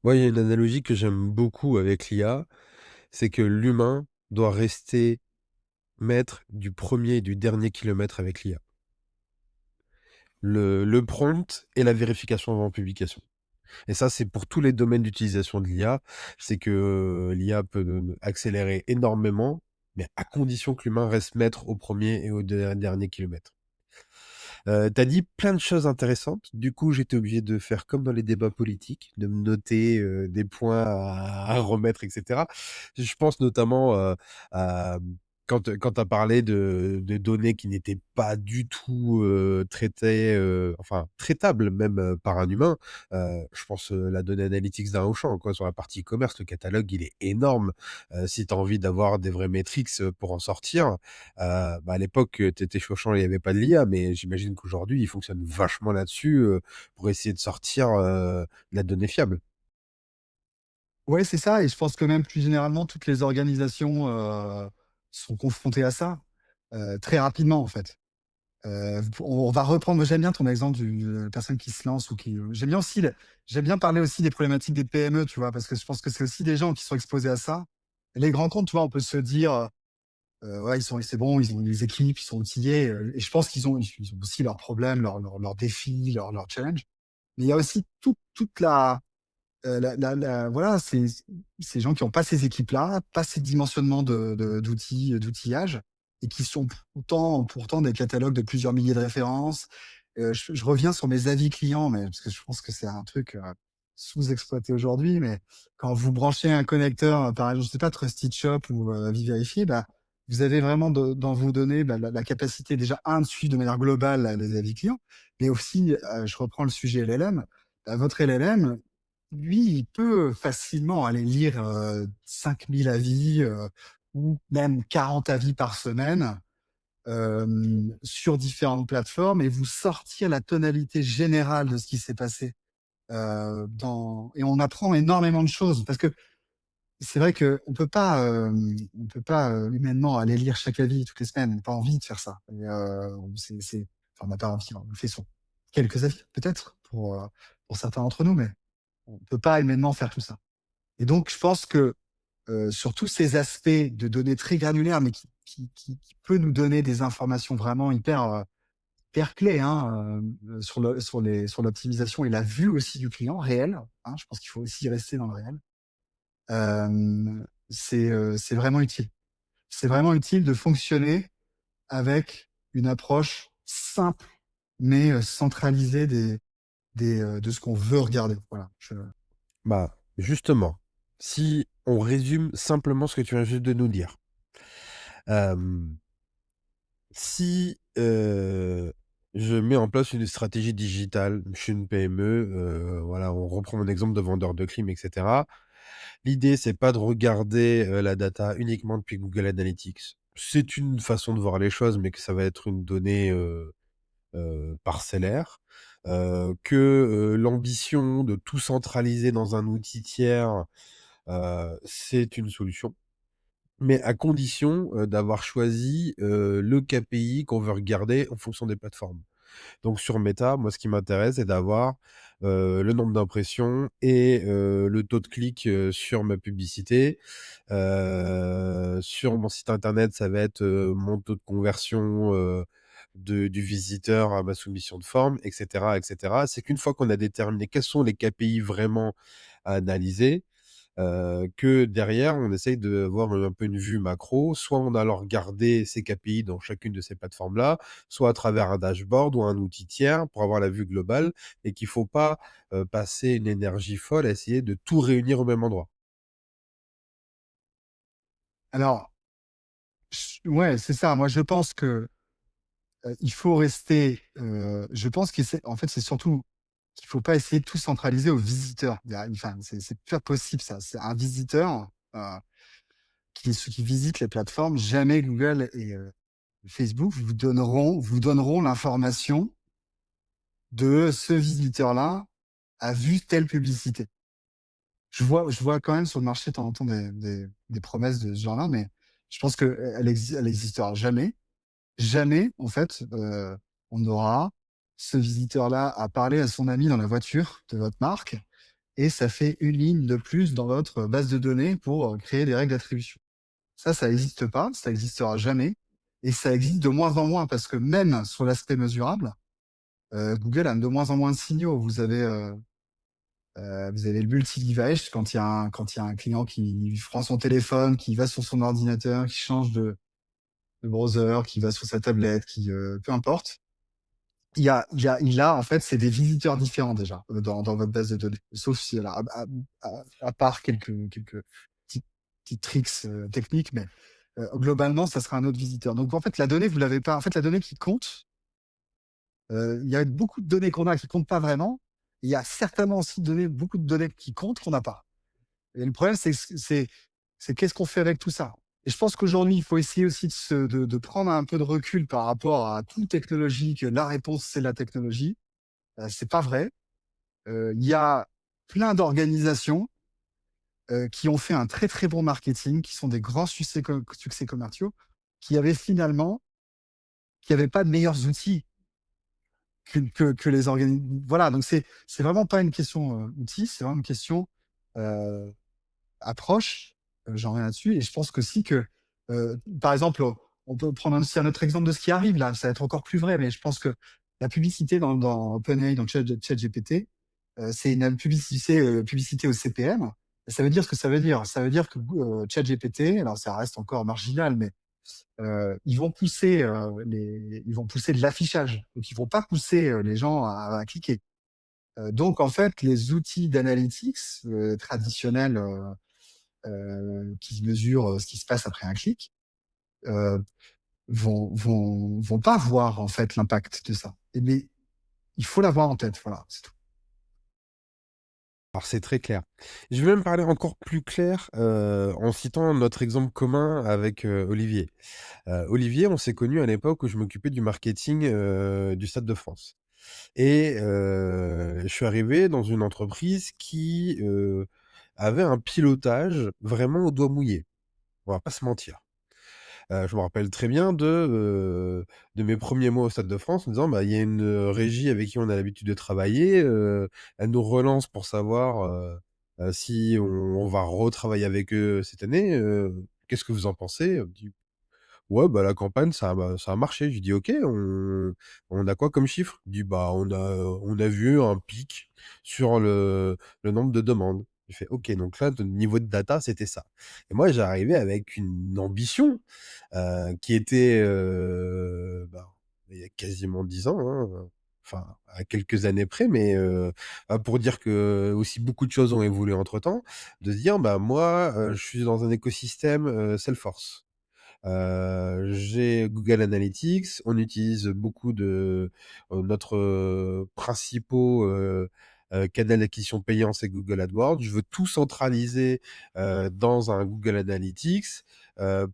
Moi, il y a une analogie que j'aime beaucoup avec l'IA, c'est que l'humain doit rester maître du premier et du dernier kilomètre avec l'IA. Le prompt et la vérification avant publication. Et ça, c'est pour tous les domaines d'utilisation de l'IA. C'est que l'IA peut accélérer énormément, mais à condition que l'humain reste maître au premier et au dernier kilomètre. Tu dit plein de choses intéressantes. Du coup, j'étais obligé de faire comme dans les débats politiques, de me noter, des points à remettre et cetera. Je pense notamment, à quand tu as parlé de données qui n'étaient pas du tout, traitées, enfin traitables même, par un humain. Je pense, la donnée analytics d'un Auchan, quoi. Sur la partie e-commerce, le catalogue, il est énorme. Si tu as envie d'avoir des vraies métriques, pour en sortir, bah, à l'époque, tu étais chez Auchan, il y avait pas de l'IA, mais j'imagine qu'aujourd'hui, ils fonctionnent vachement là-dessus, pour essayer de sortir, de la donnée fiable. Ouais, c'est ça et je pense que même plus généralement, toutes les organisations, sont confrontées à ça, très rapidement, en fait. On va reprendre moi, j'aime bien ton exemple d'une personne qui se lance ou qui, j'aime bien parler aussi des problématiques des PME, tu vois? Parce que je pense que c'est aussi des gens qui sont exposés à ça. Les grands comptes, tu vois, on peut se dire, ouais, c'est bon, ils ont des équipes, ils sont outillés, et je pense qu'ils ont aussi leurs problèmes, leurs défis, leurs challenges. Mais il y a aussi toute voilà, ces gens qui ont pas ces équipes-là, pas ces dimensionnements d'outillage et qui sont pourtant des catalogues de plusieurs milliers de références. Je reviens sur mes avis clients, mais parce que je pense que c'est un truc, sous-exploité aujourd'hui, mais quand vous branchez un connecteur, par exemple, je sais pas, Trusted Shop ou, Viverifier, bah, vous avez vraiment dans vos données, bah, la capacité déjà, de suivre de manière globale, les avis clients, mais aussi, je reprends le sujet LLM, bah, votre LLM, lui, il peut facilement aller lire 5000 avis ou même 40 avis par semaine sur différentes plateformes et vous sortir la tonalité générale de ce qui s'est passé. Et on apprend énormément de choses parce que c'est vrai on peut pas humainement aller lire chaque avis toutes les semaines. On n'a pas envie de faire ça. Enfin, on n'a pas envie. On le fait sur quelques avis peut-être pour certains d'entre nous, mais on peut pas humainement faire tout ça. Et donc, je pense que sur tous ces aspects de données très granulaires, mais qui peut nous donner des informations vraiment hyper clés hein, sur l'optimisation et la vue aussi du client réel. Hein, je pense qu'il faut aussi rester dans le réel. C'est vraiment utile. C'est vraiment utile de fonctionner avec une approche simple, mais centralisée de ce qu'on veut regarder. Voilà. Bah, justement, si on résume simplement ce que tu viens juste de nous dire. Hem, si, je mets en place une stratégie digitale, je suis une PME, voilà, on reprend mon exemple de vendeur de clim et cetera. L'idée, c'est pas de regarder, la data uniquement depuis Google Analytics. C'est une façon de voir les choses, mais que ça va être une donnée, parcellaire. Que, l'ambition de tout centraliser dans un outil tiers, c'est une solution. Mais à condition, d'avoir choisi, le KPI qu'on veut regarder en fonction des plateformes. Donc sur Meta, moi, ce qui m'intéresse, c'est d'avoir, le nombre d'impressions et le taux de clic, sur ma publicité. Sur mon site internet, ça va être, mon taux de conversion, de du visiteur à ma soumission de forme et cetera et cetera. C'est qu'une fois qu'on a déterminé quels sont les KPI vraiment à analyser, que derrière, on essaye d'avoir un peu une vue macro. Soit en allant regarder ces KPI dans chacune de ces plateformes-là, soit à travers un dashboard ou un outil tiers pour avoir la vue globale et qu'il faut pas, passer une énergie folle à essayer de tout réunir au même endroit. Alors, ouais, c'est ça. Moi, je pense que il faut rester. Je pense que en fait, c'est surtout qu'il faut pas essayer de tout centraliser aux visiteurs. Enfin, c'est pas possible ça. C'est un visiteur qui visite les plateformes. Jamais Google et Facebook vous donneront l'information de ce visiteur-là a vu telle publicité. Je vois quand même sur le marché de temps en temps des promesses de ce genre-là, mais je pense elle existera jamais. Jamais, en fait, on aura ce visiteur-là à parler à son ami dans la voiture de votre marque et ça fait une ligne de plus dans votre base de données pour créer des règles d'attribution. Ça n'existe pas, ça n'existera jamais et ça existe de moins en moins parce que même sur l'aspect mesurable, Google a de moins en moins de signaux. Vous avez le multi-device quand il y a un client qui prend son téléphone, qui va sur son ordinateur, qui change de browser, qui va sur sa tablette, peu importe. en fait, c'est des visiteurs différents déjà dans votre base de données. Sauf si, alors, à part quelques petits, petits tricks techniques, mais globalement, ça sera un autre visiteur. Donc, en fait, la donnée, vous l'avez pas. En fait, la donnée qui compte, il y a beaucoup de données qu'on a qui comptent pas vraiment. Il y a certainement aussi beaucoup de données qui comptent qu'on n'a pas. Et le problème, c'est qu'est-ce qu'on fait avec tout ça? Et je pense qu'aujourd'hui, il faut essayer aussi de prendre un peu de recul par rapport à toute technologie, que la réponse, c'est la technologie. C'est pas vrai. Il y a plein d'organisations qui ont fait un très très bon marketing, qui sont des grands succès commerciaux, qui avaient finalement, qui n'avaient pas de meilleurs outils que les organisations. Voilà, donc c'est vraiment pas une question outil, c'est vraiment une question euh, approche, j'en reviens là-dessus. Et je pense qu'aussi que, par exemple, on peut prendre aussi un autre exemple de ce qui arrive là, ça va être encore plus vrai, mais je pense que la publicité dans OpenAI, dans ChatGPT, c'est une publicité au CPM. Et ça veut dire ce que ça veut dire. Ça veut dire que ChatGPT, alors ça reste encore marginal, mais ils vont pousser de l'affichage. Donc, ils vont pas pousser les gens à cliquer. Donc, en fait, les outils d'analytics traditionnels qui mesurent ce qui se passe après un clic, euh, vont pas voir en fait l'impact de ça. Mais il faut l'avoir en tête, voilà, c'est tout. Alors c'est très clair. Je vais même parler encore plus clair en citant notre exemple commun avec Olivier. Olivier, on s'est connus à l'époque où je m'occupais du marketing du Stade de France. Et je suis arrivé dans une entreprise qui avait un pilotage vraiment au doigt mouillé. On va pas se mentir. Je me rappelle très bien de mes premiers mois au Stade de France en disant, bah, il y a une régie avec qui on a l'habitude de travailler, elle nous relance pour savoir si on va retravailler avec eux cette année. Qu'est-ce que vous en pensez? Elle me dit, ouais, bah, la campagne, ça a marché. Je dis, ok, on a quoi comme chiffre? Il dit, bah, on a vu un pic sur le nombre de demandes. J'ai fait, ok, donc là, le niveau de data, c'était ça. Et moi, j'arrivais avec une ambition qui était bah, il y a quasiment 10 ans, hein, enfin à quelques années près, mais pour dire que aussi beaucoup de choses ont évolué entre-temps, de se dire bah moi je suis dans un écosystème Salesforce. J'ai Google Analytics, on utilise beaucoup de notre principaux canal d'acquisition payant, c'est Google AdWords. Je veux tout centraliser dans un Google Analytics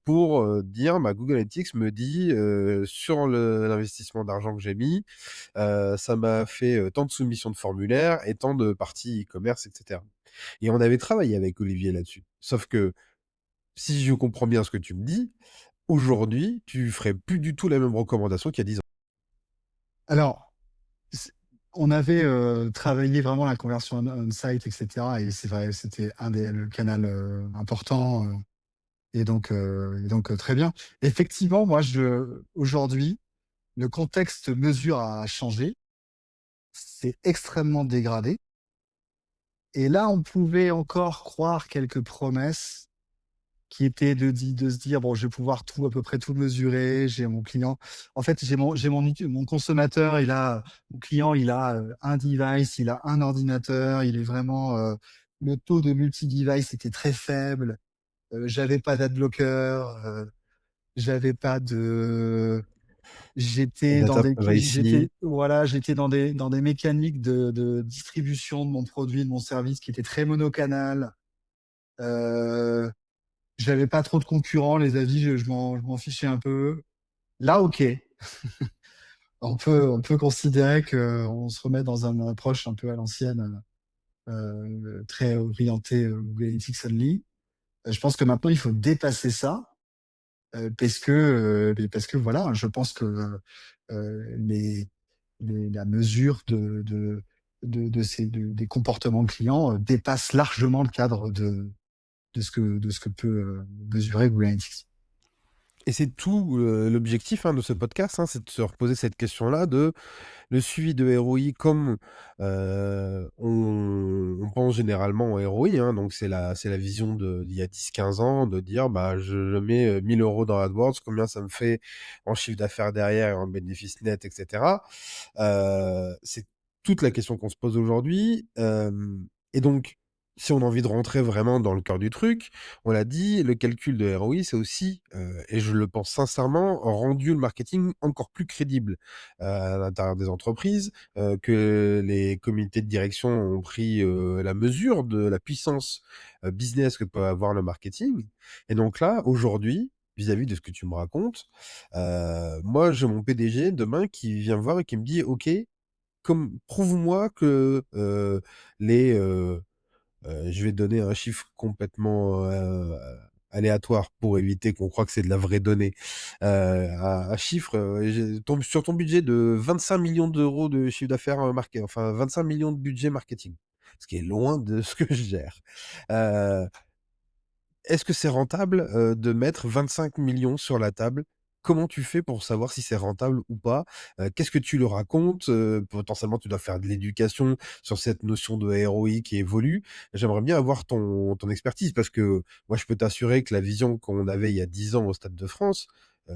pour dire, bah, Google Analytics me dit sur l'investissement d'argent que j'ai mis, ça m'a fait tant de soumissions de formulaires et tant de parties e-commerce, etc. Et on avait travaillé avec Olivier là-dessus. Sauf que si je comprends bien ce que tu me dis, aujourd'hui, tu ferais plus du tout la même recommandation qu'il y a 10 ans. Alors, c'est- on avait travaillé vraiment la conversion on-site, etc. Et c'est vrai, c'était le canal important. Très bien. Effectivement, aujourd'hui, le contexte mesure a changé. C'est extrêmement dégradé. Et là, on pouvait encore croire quelques promesses qui étaient de se dire, bon, je vais pouvoir tout, à peu près tout mesurer. J'ai mon client. En fait, mon consommateur, mon client, il a un device, il a un ordinateur, il est vraiment, le taux de multi-device était très faible. J'avais pas d'adblocker, j'avais pas de, Data privacy. j'étais dans des mécaniques de distribution de mon produit, de mon service qui étaient très monocanal. Euh, J'avais pas trop de concurrents, les avis, je m'en fichais un peu. Là, ok. On peut considérer qu'on se remet dans une approche un peu à l'ancienne, très orientée Google Analytics only. Je pense que maintenant, il faut dépasser ça, parce que voilà, je pense que la mesure des comportements clients dépasse largement le cadre de ce que peut mesurer Google Analytics. Et c'est tout l'objectif de ce podcast, c'est de se reposer cette question-là de le suivi de ROI comme on pense généralement en ROI, donc c'est la vision d'il y a 10-15 ans, de dire bah, je mets 1 000 € dans AdWords, combien ça me fait en chiffre d'affaires derrière, en bénéfice net, etc. C'est toute la question qu'on se pose aujourd'hui. Et donc, si on a envie de rentrer vraiment dans le cœur du truc, on l'a dit, le calcul de ROI, c'est aussi, et je le pense sincèrement, rendu le marketing encore plus crédible à l'intérieur des entreprises, que les comités de direction ont pris la mesure de la puissance business que peut avoir le marketing. Et donc là, aujourd'hui, vis-à-vis de ce que tu me racontes, moi, j'ai mon PDG demain qui vient me voir et qui me dit: «OK, comme prouve-moi que les, je vais donner un chiffre complètement, aléatoire pour éviter qu'on croie que c'est de la vraie donnée. Un chiffre, sur ton budget de 25 millions d'euros de chiffre d'affaires, enfin 25 millions de budget marketing, ce qui est loin de ce que je gère. Heu Est-ce que c'est rentable, de mettre 25 millions sur la table? Comment tu fais pour savoir si c'est rentable ou pas? Qu'est-ce que tu leur racontes? Potentiellement, tu dois faire de l'éducation sur cette notion de ROI qui évolue. J'aimerais bien avoir ton expertise parce que moi, je peux t'assurer que la vision qu'on avait il y a 10 ans au Stade de France,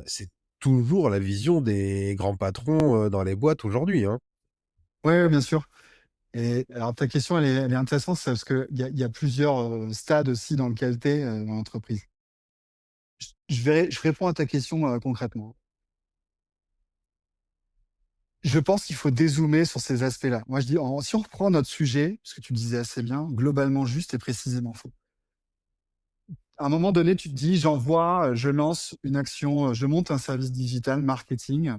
c'est toujours la vision des grands patrons, dans les boîtes aujourd'hui, hein. Ouais, ouais, bien sûr. Et alors ta question, elle est intéressante, c'est parce qu'il y a plusieurs stades aussi dans lequel tu es dans l'entreprise. Je réponds à ta question concrètement. Je pense qu'il faut dézoomer sur ces aspects-là. Moi, je dis, si on reprend notre sujet, ce que tu disais assez bien, globalement juste et précisément faux. À un moment donné, tu te dis, j'envoie, je lance une action, je monte un service digital marketing,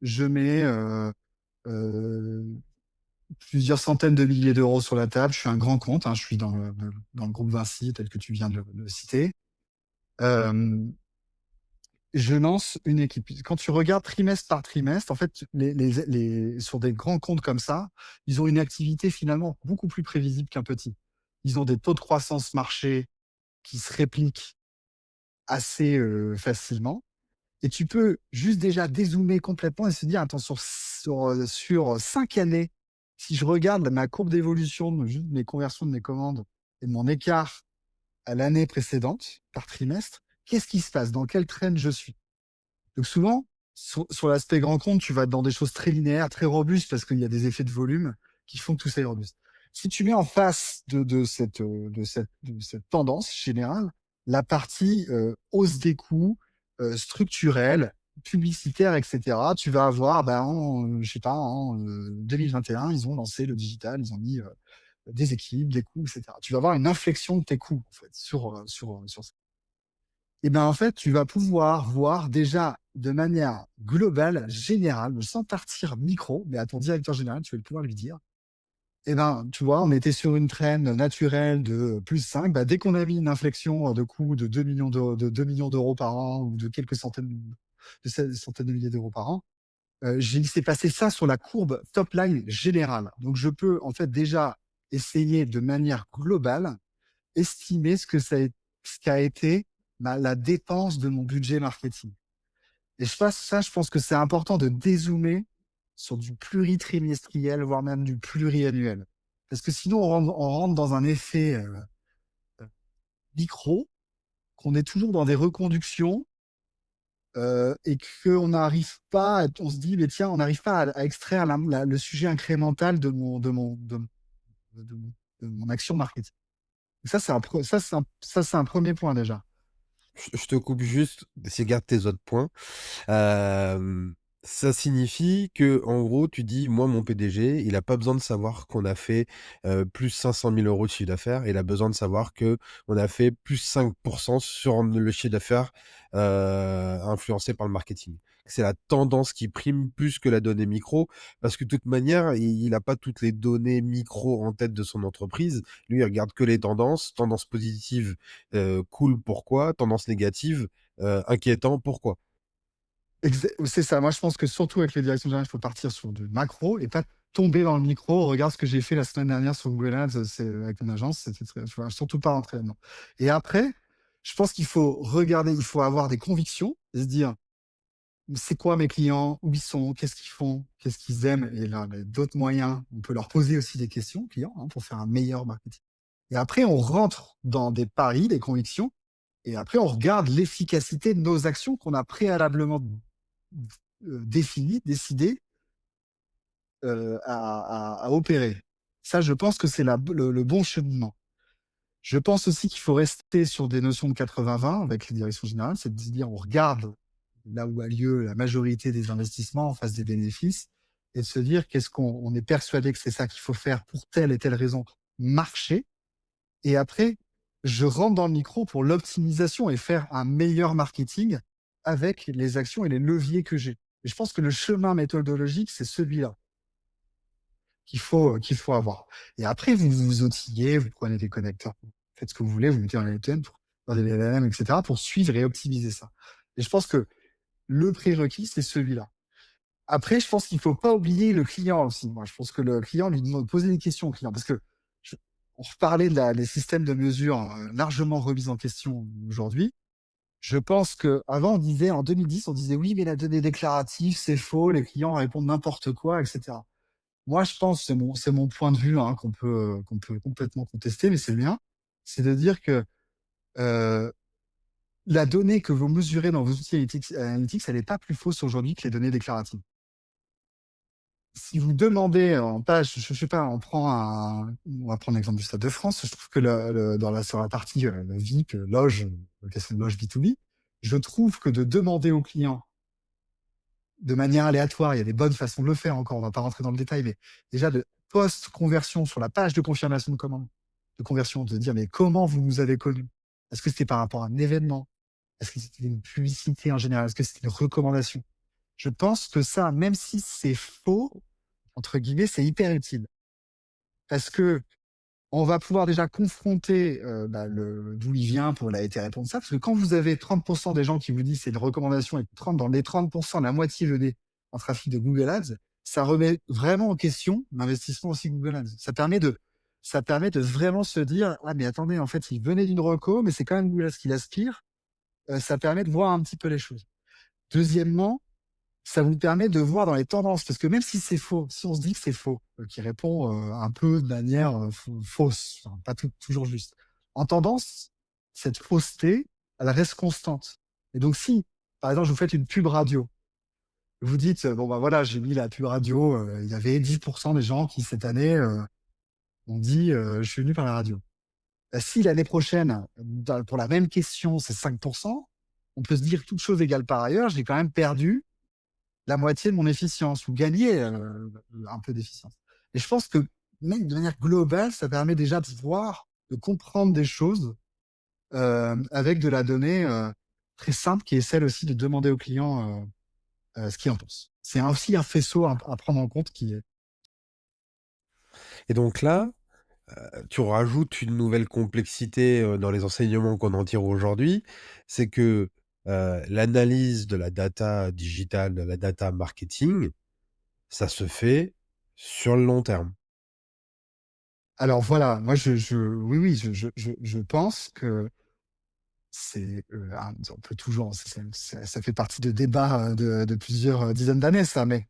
je mets euh, plusieurs centaines de milliers d'euros sur la table. Je suis un grand compte, je suis dans le groupe Vinci, tel que tu viens de le citer. Euh, je lance une équipe. Quand tu regardes trimestre par trimestre, en fait, sur des grands comptes comme ça, ils ont une activité finalement beaucoup plus prévisible qu'un petit. Ils ont des taux de croissance marché qui se répliquent assez facilement. Et tu peux juste déjà dézoomer complètement et se dire, attends, sur 5 années, si je regarde ma courbe d'évolution de juste mes conversions de mes commandes et de mon écart à l'année précédente par trimestre, qu'est-ce qui se passe? Dans quel trend je suis? Donc souvent, sur l'aspect grand compte, tu vas être dans des choses très linéaires, très robustes, parce qu'il y a des effets de volume qui font que tout ça est robuste. Si tu mets en face de cette tendance générale, la partie hausse des coûts structurelle, publicitaire, etc., tu vas avoir, je sais pas, en 2021, ils ont lancé le digital, ils ont mis des équipes, des coûts, etc. Tu vas avoir une inflexion de tes coûts, en fait, sur ça. Et ben en fait, tu vas pouvoir voir déjà de manière globale, générale, sans partir micro, mais à ton directeur général, tu vas pouvoir lui dire, eh ben, tu vois, on était sur une traîne naturelle de plus 5. Bah, dès qu'on a mis une inflexion de coût de 2 millions de 2 millions d'euros par an ou de quelques centaines de milliers d'euros par an, j'ai laissé passer ça sur la courbe top line générale. Donc, je peux en fait déjà essayer de manière globale estimer ce qu'a été la dépense de mon budget marketing. Et je pense que c'est important de dézoomer sur du pluritrimestriel, voire même du pluriannuel. Parce que sinon, on rentre dans un effet micro, qu'on est toujours dans des reconductions et qu'on n'arrive pas, on se dit, mais tiens, on n'arrive pas à extraire le sujet incrémental de mon action marketing. Ça, c'est un premier point déjà. Je te coupe juste, c'est garde tes autres points. Hem, Ça signifie que en gros, tu dis: «Moi, mon PDG, il a pas besoin de savoir qu'on a fait, plus 500 000 € de chiffre d'affaires. Il a besoin de savoir qu'on a fait plus 5 sur le chiffre d'affaires, influencé par le marketing». C'est la tendance qui prime plus que la donnée micro, parce que de toute manière, il a pas toutes les données micro en tête de son entreprise. Lui, il regarde que les tendances. Tendance positive, cool, pourquoi? Tendance négative, inquiétant, pourquoi? C'est ça. Moi, je pense que surtout avec les directions générales, il faut partir sur du macro et pas tomber dans le micro. Regarde ce que j'ai fait la semaine dernière sur Google Ads, avec mon agence. Tu vois, surtout pas rentrer là-dedans. Et après, je pense qu'il faut regarder, il faut avoir des convictions. de se dire: «C'est quoi mes clients? Où ils sont? Qu'est-ce qu'ils font? Qu'est-ce qu'ils aiment?» Et là, il y a d'autres moyens. On peut leur poser aussi des questions aux clients, hein, pour faire un meilleur marketing. Et après, on rentre dans des paris, des convictions, et après, on regarde l'efficacité de nos actions qu'on a préalablement définies, décidées, à opérer. Ça, je pense que c'est le bon cheminement. Je pense aussi qu'il faut rester sur des notions de 80-20 avec les directions générales, c'est de se dire on regarde là où a lieu la majorité des investissements en face des bénéfices et de se dire qu'est-ce qu'on on est persuadé que c'est ça qu'il faut faire pour telle et telle raison, marcher. Et après, je rentre dans le micro pour l'optimisation et faire un meilleur marketing avec les actions et les leviers que j'ai. Et je pense que le chemin méthodologique, c'est celui-là qu'il faut avoir. Et après, vous vous outillez, vous prenez des connecteurs, vous faites ce que vous voulez, vous mettez dans les LTN, dans des LLM, etc., pour suivre et optimiser ça. Et je pense que le prérequis, c'est celui-là. Après, je pense qu'il faut pas oublier le client aussi. Moi, je pense que le client, lui demande poser des questions au client, parce que on reparlait des systèmes de mesure largement remis en question aujourd'hui. Je pense que avant, on disait en 2010, on disait oui, mais la donnée déclarative, c'est faux, les clients répondent n'importe quoi, etc. Moi, je pense, c'est mon point de vue, hein, qu'on peut complètement contester, mais c'est le mien, c'est de dire que euh, la donnée que vous mesurez dans vos outils analytics, elle n'est pas plus fausse aujourd'hui que les données déclaratives. Si vous demandez en page, je sais pas, on va prendre l'exemple du Stade de France. Je trouve que sur la partie VIP, loge, question de loge B2B, je trouve que de demander aux clients de manière aléatoire, il y a des bonnes façons de le faire encore, on va pas rentrer dans le détail, mais déjà de post-conversion sur la page de confirmation de commande, de conversion, de dire mais comment vous nous avez connus? Est-ce que c'était par rapport à un événement? Est-ce que c'était une publicité en général? Est-ce que c'était une recommandation? Je pense que ça, même si c'est faux, entre guillemets, c'est hyper utile. Parce que on va pouvoir déjà confronter d'où il vient pour il a été répondre ça. Parce que quand vous avez 30% des gens qui vous disent c'est une recommandation et que dans les 30%, la moitié venait en trafic de Google Ads, ça remet vraiment en question l'investissement aussi Google Ads. Ça permet de vraiment se dire, ah mais attendez, en fait, il venait d'une reco, mais c'est quand même Google Ads qui l'aspire. Ça permet de voir un petit peu les choses. Deuxièmement, ça vous permet de voir dans les tendances, parce que même si c'est faux, si on se dit que c'est faux, qui répond un peu de manière fausse, enfin, pas toujours juste, en tendance, cette fausseté, elle reste constante. Et donc si, par exemple, vous faites une pub radio, vous dites, bon bah voilà, j'ai mis la pub radio, il y avait 10% des gens qui cette année ont dit, je suis venu par la radio. Bah, si l'année prochaine, pour la même question, c'est 5%, on peut se dire, toute chose égale par ailleurs, j'ai quand même perdu la moitié de mon efficience ou gagner un peu d'efficience. Et je pense que même de manière globale, ça permet déjà de voir, de comprendre des choses avec de la donnée très simple qui est celle aussi de demander au client ce qu'il en pense. C'est aussi un faisceau à prendre en compte qui est. Et donc là, tu rajoutes une nouvelle complexité dans les enseignements qu'on en tire aujourd'hui, c'est que l'analyse de la data digitale, de la data marketing, ça se fait sur le long terme. Alors voilà, moi oui, oui, je pense que c'est, on peut toujours, ça fait partie de débats de plusieurs dizaines d'années, ça, mais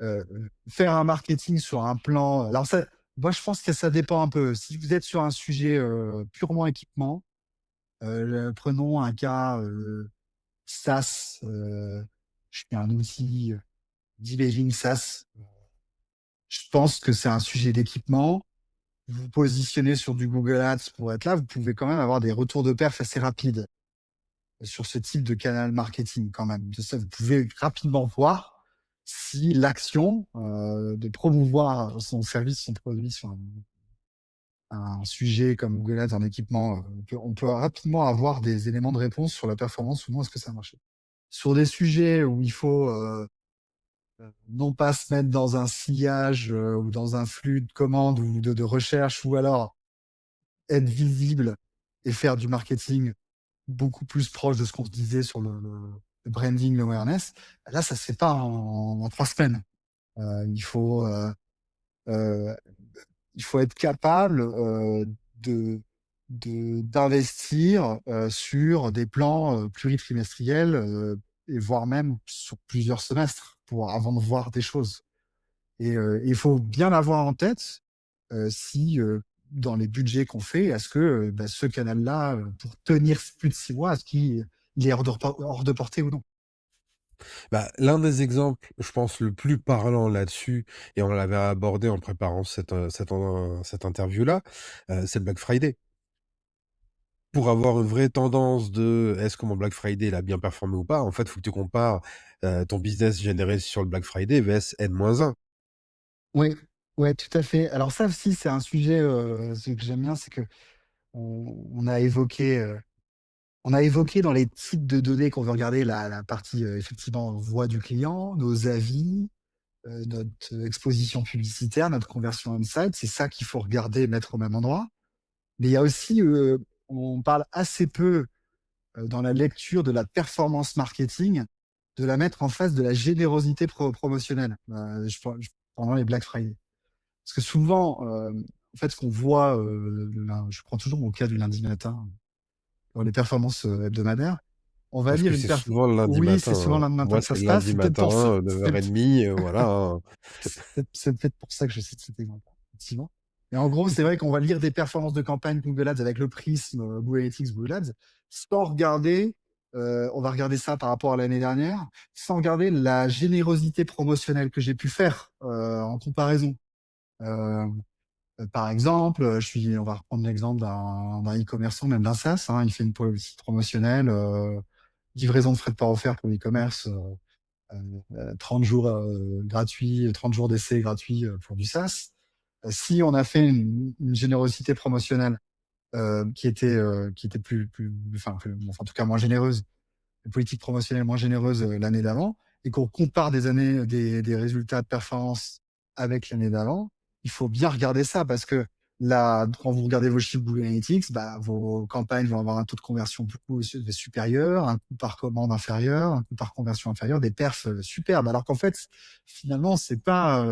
euh, faire un marketing sur un plan. Alors ça, moi je pense que ça dépend un peu. Si vous êtes sur un sujet purement équipement, prenons un cas SaaS. Je fais un outil d'emailing SaaS. Je pense que c'est un sujet d'équipement. Vous vous positionnez sur du Google Ads pour être là, vous pouvez quand même avoir des retours de perf assez rapides sur ce type de canal marketing quand même. De ça, vous pouvez rapidement voir si l'action de promouvoir son service, son produit sur un sujet comme Google Ads, un équipement, on peut rapidement avoir des éléments de réponse sur la performance ou non, est-ce que ça a marché. Sur des sujets où il faut non pas se mettre dans un sillage ou dans un flux de commandes ou de recherche, ou alors être visible et faire du marketing beaucoup plus proche de ce qu'on se disait sur le branding, l'awareness, là, ça se fait pas en 3 semaines. Euh, il faut, euh, euh, il faut être capable de d'investir sur des plans pluritrimestriels et voire même sur plusieurs semestres avant de voir des choses. Et il faut bien avoir en tête si dans les budgets qu'on fait, est-ce que bah, ce canal-là, pour tenir plus de 6 mois, est-ce qu'il il est hors de portée ou non? Bah, l'un des exemples, je pense, le plus parlant là-dessus, et on l'avait abordé en préparant cette interview-là, c'est le Black Friday. Pour avoir une vraie tendance de est-ce que mon Black Friday il a bien performé ou pas, en fait, il faut que tu compares, ton business généré sur le Black Friday vs N-1. Oui, ouais, tout à fait. Alors ça aussi, c'est un sujet ce que j'aime bien, c'est que on a évoqué dans les types de données qu'on veut regarder la partie effectivement voix du client, nos avis, notre exposition publicitaire, notre conversion on-site. C'est ça qu'il faut regarder et mettre au même endroit. Mais il y a aussi, on parle assez peu dans la lecture de la performance marketing, de la mettre en face de la générosité promotionnelle pendant les Black Friday. Parce que souvent, en fait, ce qu'on voit, je prends toujours mon cas du lundi matin, dans les performances hebdomadaires, on va Parce lire que une c'est perf. souvent le lundi Oui, c'est matin, souvent hein. le lundi matin Moi, que ça c'est se le passe. lundi C'est peut-être pour ça. matin, 9h30, voilà, hein. C'est peut-être pour ça que je cite cet exemple, effectivement. Et en gros, c'est vrai qu'on va lire des performances de campagne Google Ads avec le prisme Google Analytics, Google Ads, sans regarder, on va regarder ça par rapport à l'année dernière, sans regarder la générosité promotionnelle que j'ai pu faire en comparaison. Euh, Par exemple, on va reprendre l'exemple d'un e-commerçant, même d'un SaaS, hein, il fait une politique promotionnelle, livraison de frais de port offert pour l'e-commerce, 30 jours gratuits, 30 jours d'essai gratuits pour du SaaS. Si on a fait une générosité promotionnelle qui était enfin, en tout cas moins généreuse, une politique promotionnelle moins généreuse l'année d'avant, et qu'on compare des résultats de performance avec l'année d'avant, il faut bien regarder ça parce que là, quand vous regardez vos chiffres Google Analytics, bah, vos campagnes vont avoir un taux de conversion beaucoup supérieur, un coût par commande inférieur, un coût par conversion inférieur, des perfs superbes. Alors qu'en fait, finalement, c'est pas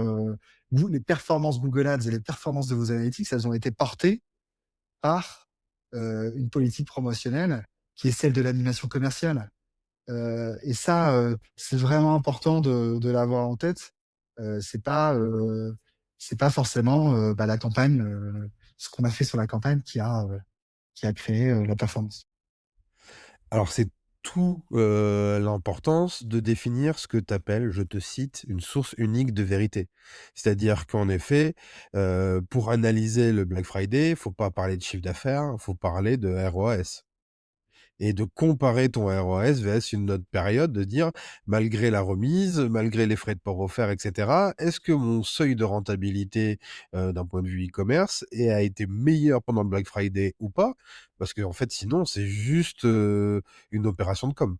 les performances Google Ads et les performances de vos analytics, elles ont été portées par une politique promotionnelle qui est celle de l'animation commerciale. Et ça, c'est vraiment important de l'avoir en tête. C'est pas forcément bah, la campagne, ce qu'on a fait sur la campagne qui a créé la performance. Alors c'est tout, l'importance de définir ce que tu appelles, je te cite, «une source unique de vérité». C'est-à-dire qu'en effet, pour analyser le Black Friday, faut pas parler de chiffre d'affaires, faut parler de ROAS. Et de comparer ton ROAS vs une autre période, de dire: «Malgré la remise, malgré les frais de port offerts et cetera, est-ce que mon seuil de rentabilité, d'un point de vue e-commerce a été meilleur pendant le Black Friday ou pas?» Parce qu'en fait, sinon, c'est juste, une opération de com.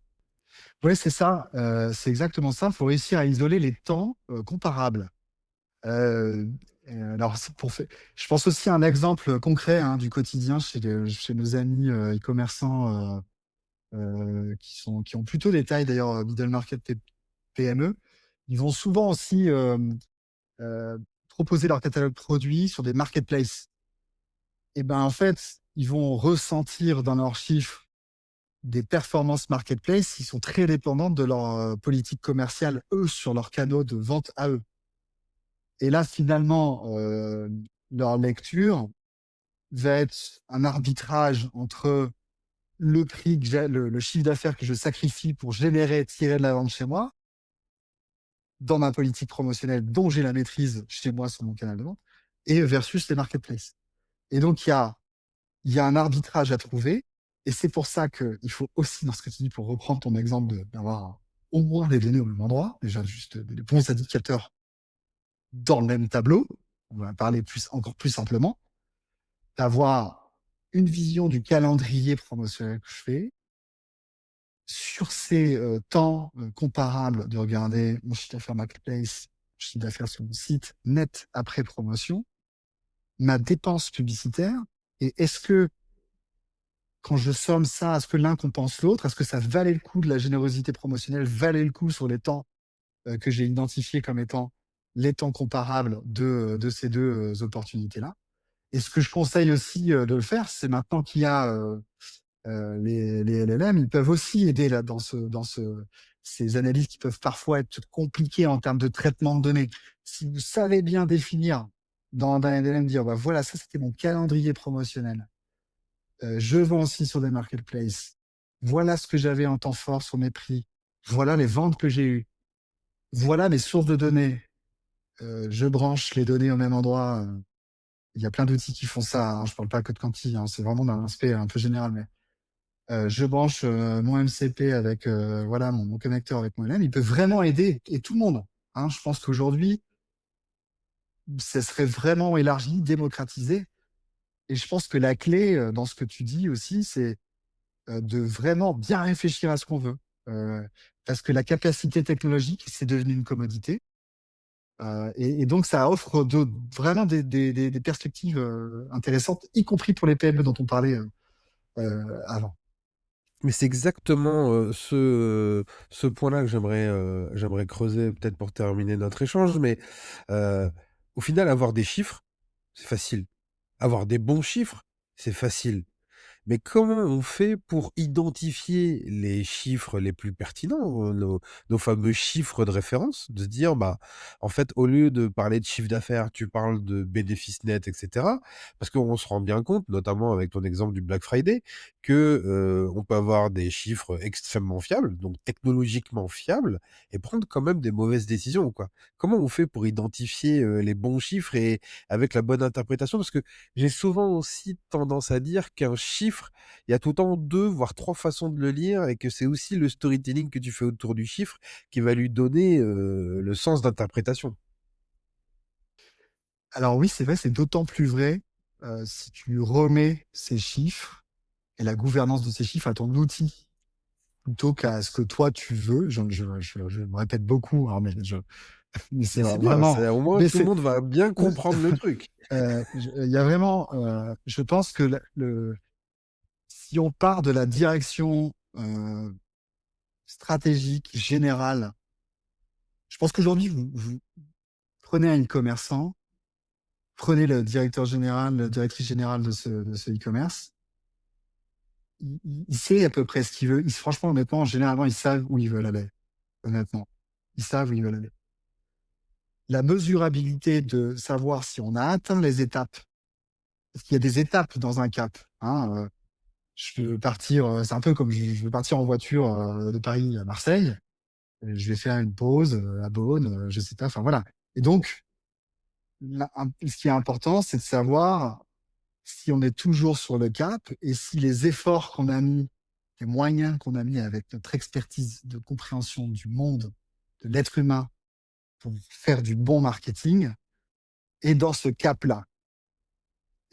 Ouais, c'est ça, c'est exactement ça. Il faut réussir à isoler les temps comparables. Heu, alors c'est pour fai je pense aussi à un exemple concret, hein, du quotidien chez nos amis e-commerçants qui ont plutôt des tailles d'ailleurs middle market PME. Ils vont souvent aussi proposer leur catalogue produit sur des marketplaces. Et ben en fait, ils vont ressentir dans leurs chiffres des performances marketplace qui sont très dépendantes de leur politique commerciale, eux, sur leurs canaux de vente à eux. Et là, finalement, leur lecture va être un arbitrage entre le prix que le chiffre d'affaires que je sacrifie pour tirer de la vente chez moi, dans ma politique promotionnelle dont j'ai la maîtrise chez moi sur mon canal de vente, et versus les marketplaces. Et donc, il y a un arbitrage à trouver. Et c'est pour ça qu'il faut aussi, dans ce que tu dis, pour reprendre ton exemple d'avoir au moins les données au même endroit, déjà juste des bons indicateurs dans le même tableau, on va parler encore plus simplement, d'avoir une vision du calendrier promotionnel que je fais, sur ces temps comparables, de regarder mon chiffre d'affaires marketplace, mon chiffre d'affaires sur mon site, net après promotion, ma dépense publicitaire, et est-ce que quand je somme ça, est-ce que l'un compense l'autre? Est-ce que ça valait le coup de la générosité promotionnelle, valait le coup sur les temps que j'ai identifiés comme étant les temps comparables de ces deux opportunités-là? Et ce que je conseille aussi de le faire, c'est maintenant qu'il y a les LLM, ils peuvent aussi aider là, ces analyses qui peuvent parfois être compliquées en termes de traitement de données. Si vous savez bien définir dans un LLM, dire bah, voilà, ça c'était mon calendrier promotionnel. Je vends aussi sur des marketplaces. Voilà ce que j'avais en temps fort sur mes prix. Voilà les ventes que j'ai eues. Voilà mes sources de données. Je branche les données au même endroit. Il y a plein d'outils qui font ça, hein. Je parle pas que de Quanti, hein. C'est vraiment d'un aspect un peu général. Mais je branche mon MCP avec voilà mon connecteur avec mon LM. Il peut vraiment aider et tout le monde, hein. Je pense qu'aujourd'hui, ça serait vraiment élargi, démocratisé. Et je pense que la clé dans ce que tu dis aussi, c'est de vraiment bien réfléchir à ce qu'on veut. Euh, Parce que la capacité technologique, c'est devenu une commodité. Et donc, ça offre vraiment des perspectives intéressantes, y compris pour les PME dont on parlait avant. Mais c'est exactement ce point-là que j'aimerais creuser peut-être pour terminer notre échange. Mais euh, au final, avoir des chiffres, c'est facile. Avoir des bons chiffres, c'est facile. Mais comment on fait pour identifier les chiffres les plus pertinents, nos fameux chiffres de référence, de se dire, bah, en fait, au lieu de parler de chiffre d'affaires, tu parles de bénéfices nets, etc. Parce qu'on se rend bien compte, notamment avec ton exemple du Black Friday, que on peut avoir des chiffres extrêmement fiables, donc technologiquement fiables, et prendre quand même des mauvaises décisions, quoi. Comment on fait pour identifier les bons chiffres et avec la bonne interprétation? Parce que j'ai souvent aussi tendance à dire qu'un chiffre, il y a tout le temps deux, voire trois façons de le lire et que c'est aussi le storytelling que tu fais autour du chiffre qui va lui donner le sens d'interprétation. Alors oui, c'est vrai, c'est d'autant plus vrai si tu remets ces chiffres et la gouvernance de ces chiffres à ton outil plutôt qu'à ce que toi tu veux. Je me répète beaucoup, hein, mais c'est Mais c'est bien, vraiment. au moins Mais tout le c'est, monde va bien comprendre le truc. il y a vraiment. Je pense que si on part de la direction stratégique générale, je pense qu'aujourd'hui vous prenez un e-commerçant, prenez le directeur général, la directrice générale de ce e-commerce. Il sait à peu près ce qu'il veut. Franchement, honnêtement, généralement, ils savent où ils veulent aller. Honnêtement, ils savent où ils veulent aller. La mesurabilité de savoir si on a atteint les étapes, parce qu'il y a des étapes dans un cap, hein. Je veux partir, c'est un peu comme je veux partir en voiture de Paris à Marseille. Je vais faire une pause à Beaune, je sais pas. Enfin voilà. Et donc, ce qui est important, c'est de savoir si on est toujours sur le cap et si les efforts qu'on a mis, les moyens qu'on a mis avec notre expertise de compréhension du monde, de l'être humain, pour faire du bon marketing, est dans ce cap-là.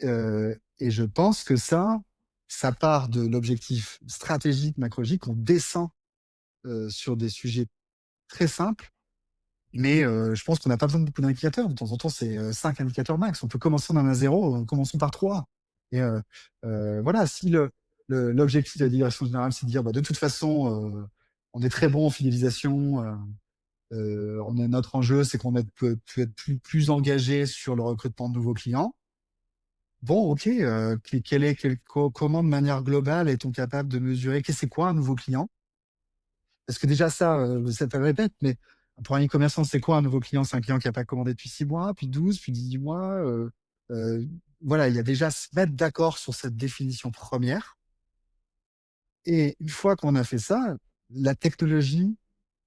Et je pense que ça part de l'objectif stratégique, macrologique. On descend sur des sujets très simples, mais je pense qu'on n'a pas besoin de beaucoup d'indicateurs. De temps en temps, c'est 5 indicateurs max. On peut commencer en un à zéro, commençons par trois. Et voilà, si l'objectif de la direction générale, c'est de dire, bah, de toute façon, on est très bon en fidélisation, notre enjeu, c'est qu'on peut être plus engagé sur le recrutement de nouveaux clients. Bon, ok, comment de manière globale est-on capable de mesurer qu'est-ce que c'est quoi un nouveau client? Parce que déjà ça te le répète, mais pour un e-commerçant, c'est quoi un nouveau client? C'est un client qui n'a pas commandé depuis 6 mois, puis 12, puis 18 mois. Euh, voilà, il y a déjà se mettre d'accord sur cette définition première. Et une fois qu'on a fait ça, la technologie,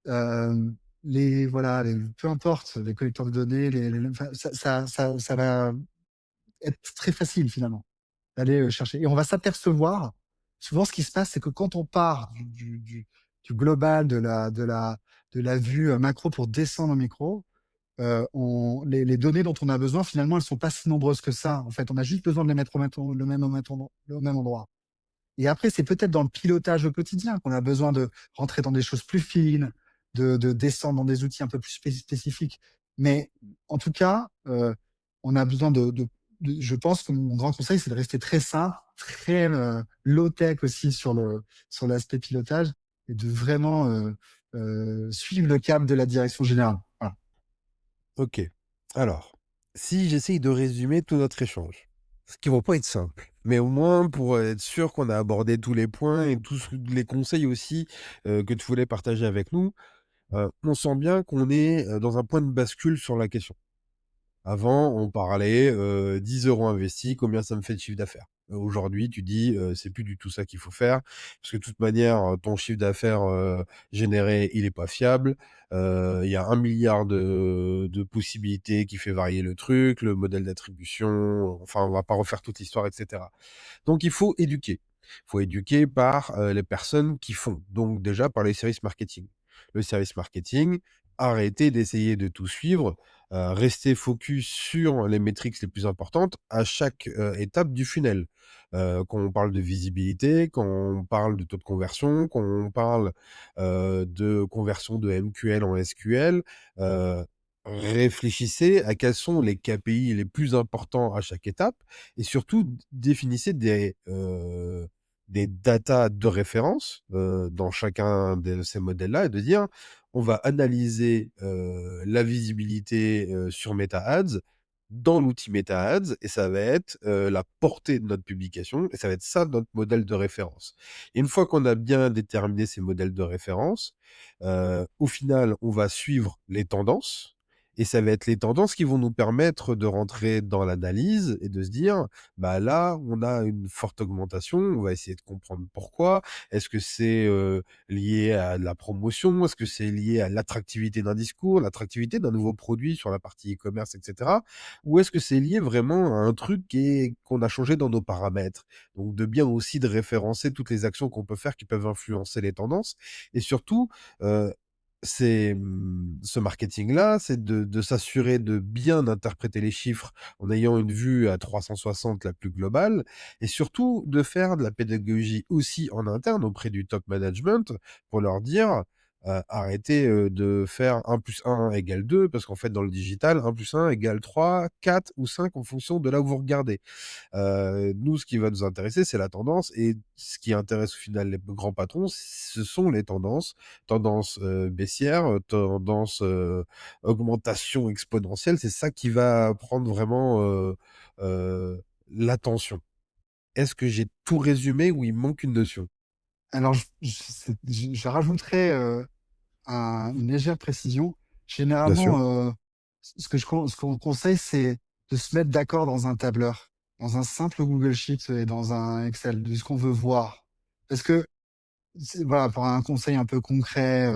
euh, voilà, peu importe, les collecteurs de données, enfin, ça va être très facile finalement d'aller chercher. Et on va s'apercevoir, souvent ce qui se passe, c'est que quand on part du global, de la vue macro pour descendre au micro, les données dont on a besoin, finalement, elles sont pas si nombreuses que ça. En fait, on a juste besoin de les mettre au même endroit. Et après, c'est peut-être dans le pilotage au quotidien qu'on a besoin de rentrer dans des choses plus fines, de descendre dans des outils un peu plus spécifiques. Mais en tout cas, on a besoin je pense que mon grand conseil, c'est de rester très simple, très low-tech aussi sur l'aspect pilotage et de vraiment suivre le cap de la direction générale. Ok. Alors, si j'essaye de résumer tout notre échange, qui vont pas être simples. Mais au moins pour être sûr qu'on a abordé tous les points et tous les conseils aussi, que tu voulais partager avec nous, on sent bien qu'on est, dans un point de bascule sur la question. Avant, on parlait, 10 € investis, combien ça me fait de chiffre d'affaires? Aujourd'hui, tu dis, c'est plus du tout ça qu'il faut faire, parce que de toute manière, ton chiffre d'affaires, généré, il est pas fiable. Il y a 1 milliard de possibilités qui fait varier le truc, le modèle d'attribution, enfin, on va pas refaire toute l'histoire et cetera. Donc il faut éduquer. Il faut éduquer par, les personnes qui font, donc déjà par les services marketing. Le service marketing, arrêtez d'essayer de tout suivre, restez focus sur les métriques les plus importantes à chaque, étape du funnel. Quand on parle de visibilité, quand on parle de taux de conversion, quand on parle, de conversion de MQL en SQL, heu, réfléchissez à quels sont les KPI les plus importants à chaque étape et surtout définissez des datas de référence, dans chacun de ces modèles-là et de dire: «On va analyser, la visibilité, sur Meta Ads dans l'outil Meta Ads et ça va être, la portée de notre publication et ça va être ça notre modèle de référence». Et une fois qu'on a bien déterminé ces modèles de référence, au final, on va suivre les tendances et ça va être les tendances qui vont nous permettre de rentrer dans l'analyse et de se dire: «Bah, là, on a une forte augmentation, on va essayer de comprendre pourquoi. Est-ce que c'est, lié à de la promotion? Est-ce que c'est lié à l'attractivité d'un discours, l'attractivité d'un nouveau produit sur la partie e-commerce et cetera? Ou est-ce que c'est lié vraiment à un truc qu'on a changé dans nos paramètres?» Donc de bien aussi de référencer toutes les actions qu'on peut faire qui peuvent influencer les tendances et surtout, heu, ce marketing-là, c'est de s'assurer de bien interpréter les chiffres en ayant une vue à 360 la plus globale et surtout de faire de la pédagogie aussi en interne auprès du top management pour leur dire, «Arrêtez, de faire 1 + 1 = 2 parce qu'en fait dans le digital 1 + 1 = 3, 4 ou 5 en fonction de là où vous regardez». Nous, ce qui va nous intéresser, c'est la tendance et ce qui intéresse au final les grands patrons, ce sont les tendances. Tendances, baissières, tendances, augmentation exponentielle, c'est ça qui va prendre vraiment, l'attention. Est-ce que j'ai tout résumé ou il manque une notion? Alors je rajouterais, une légère précision. Bien sûr. Généralement, ce qu'on conseille, c'est de se mettre d'accord dans un tableur, dans un simple Google Sheet et dans un Excel, de ce qu'on veut voir. Parce que voilà, pour un conseil un peu concret,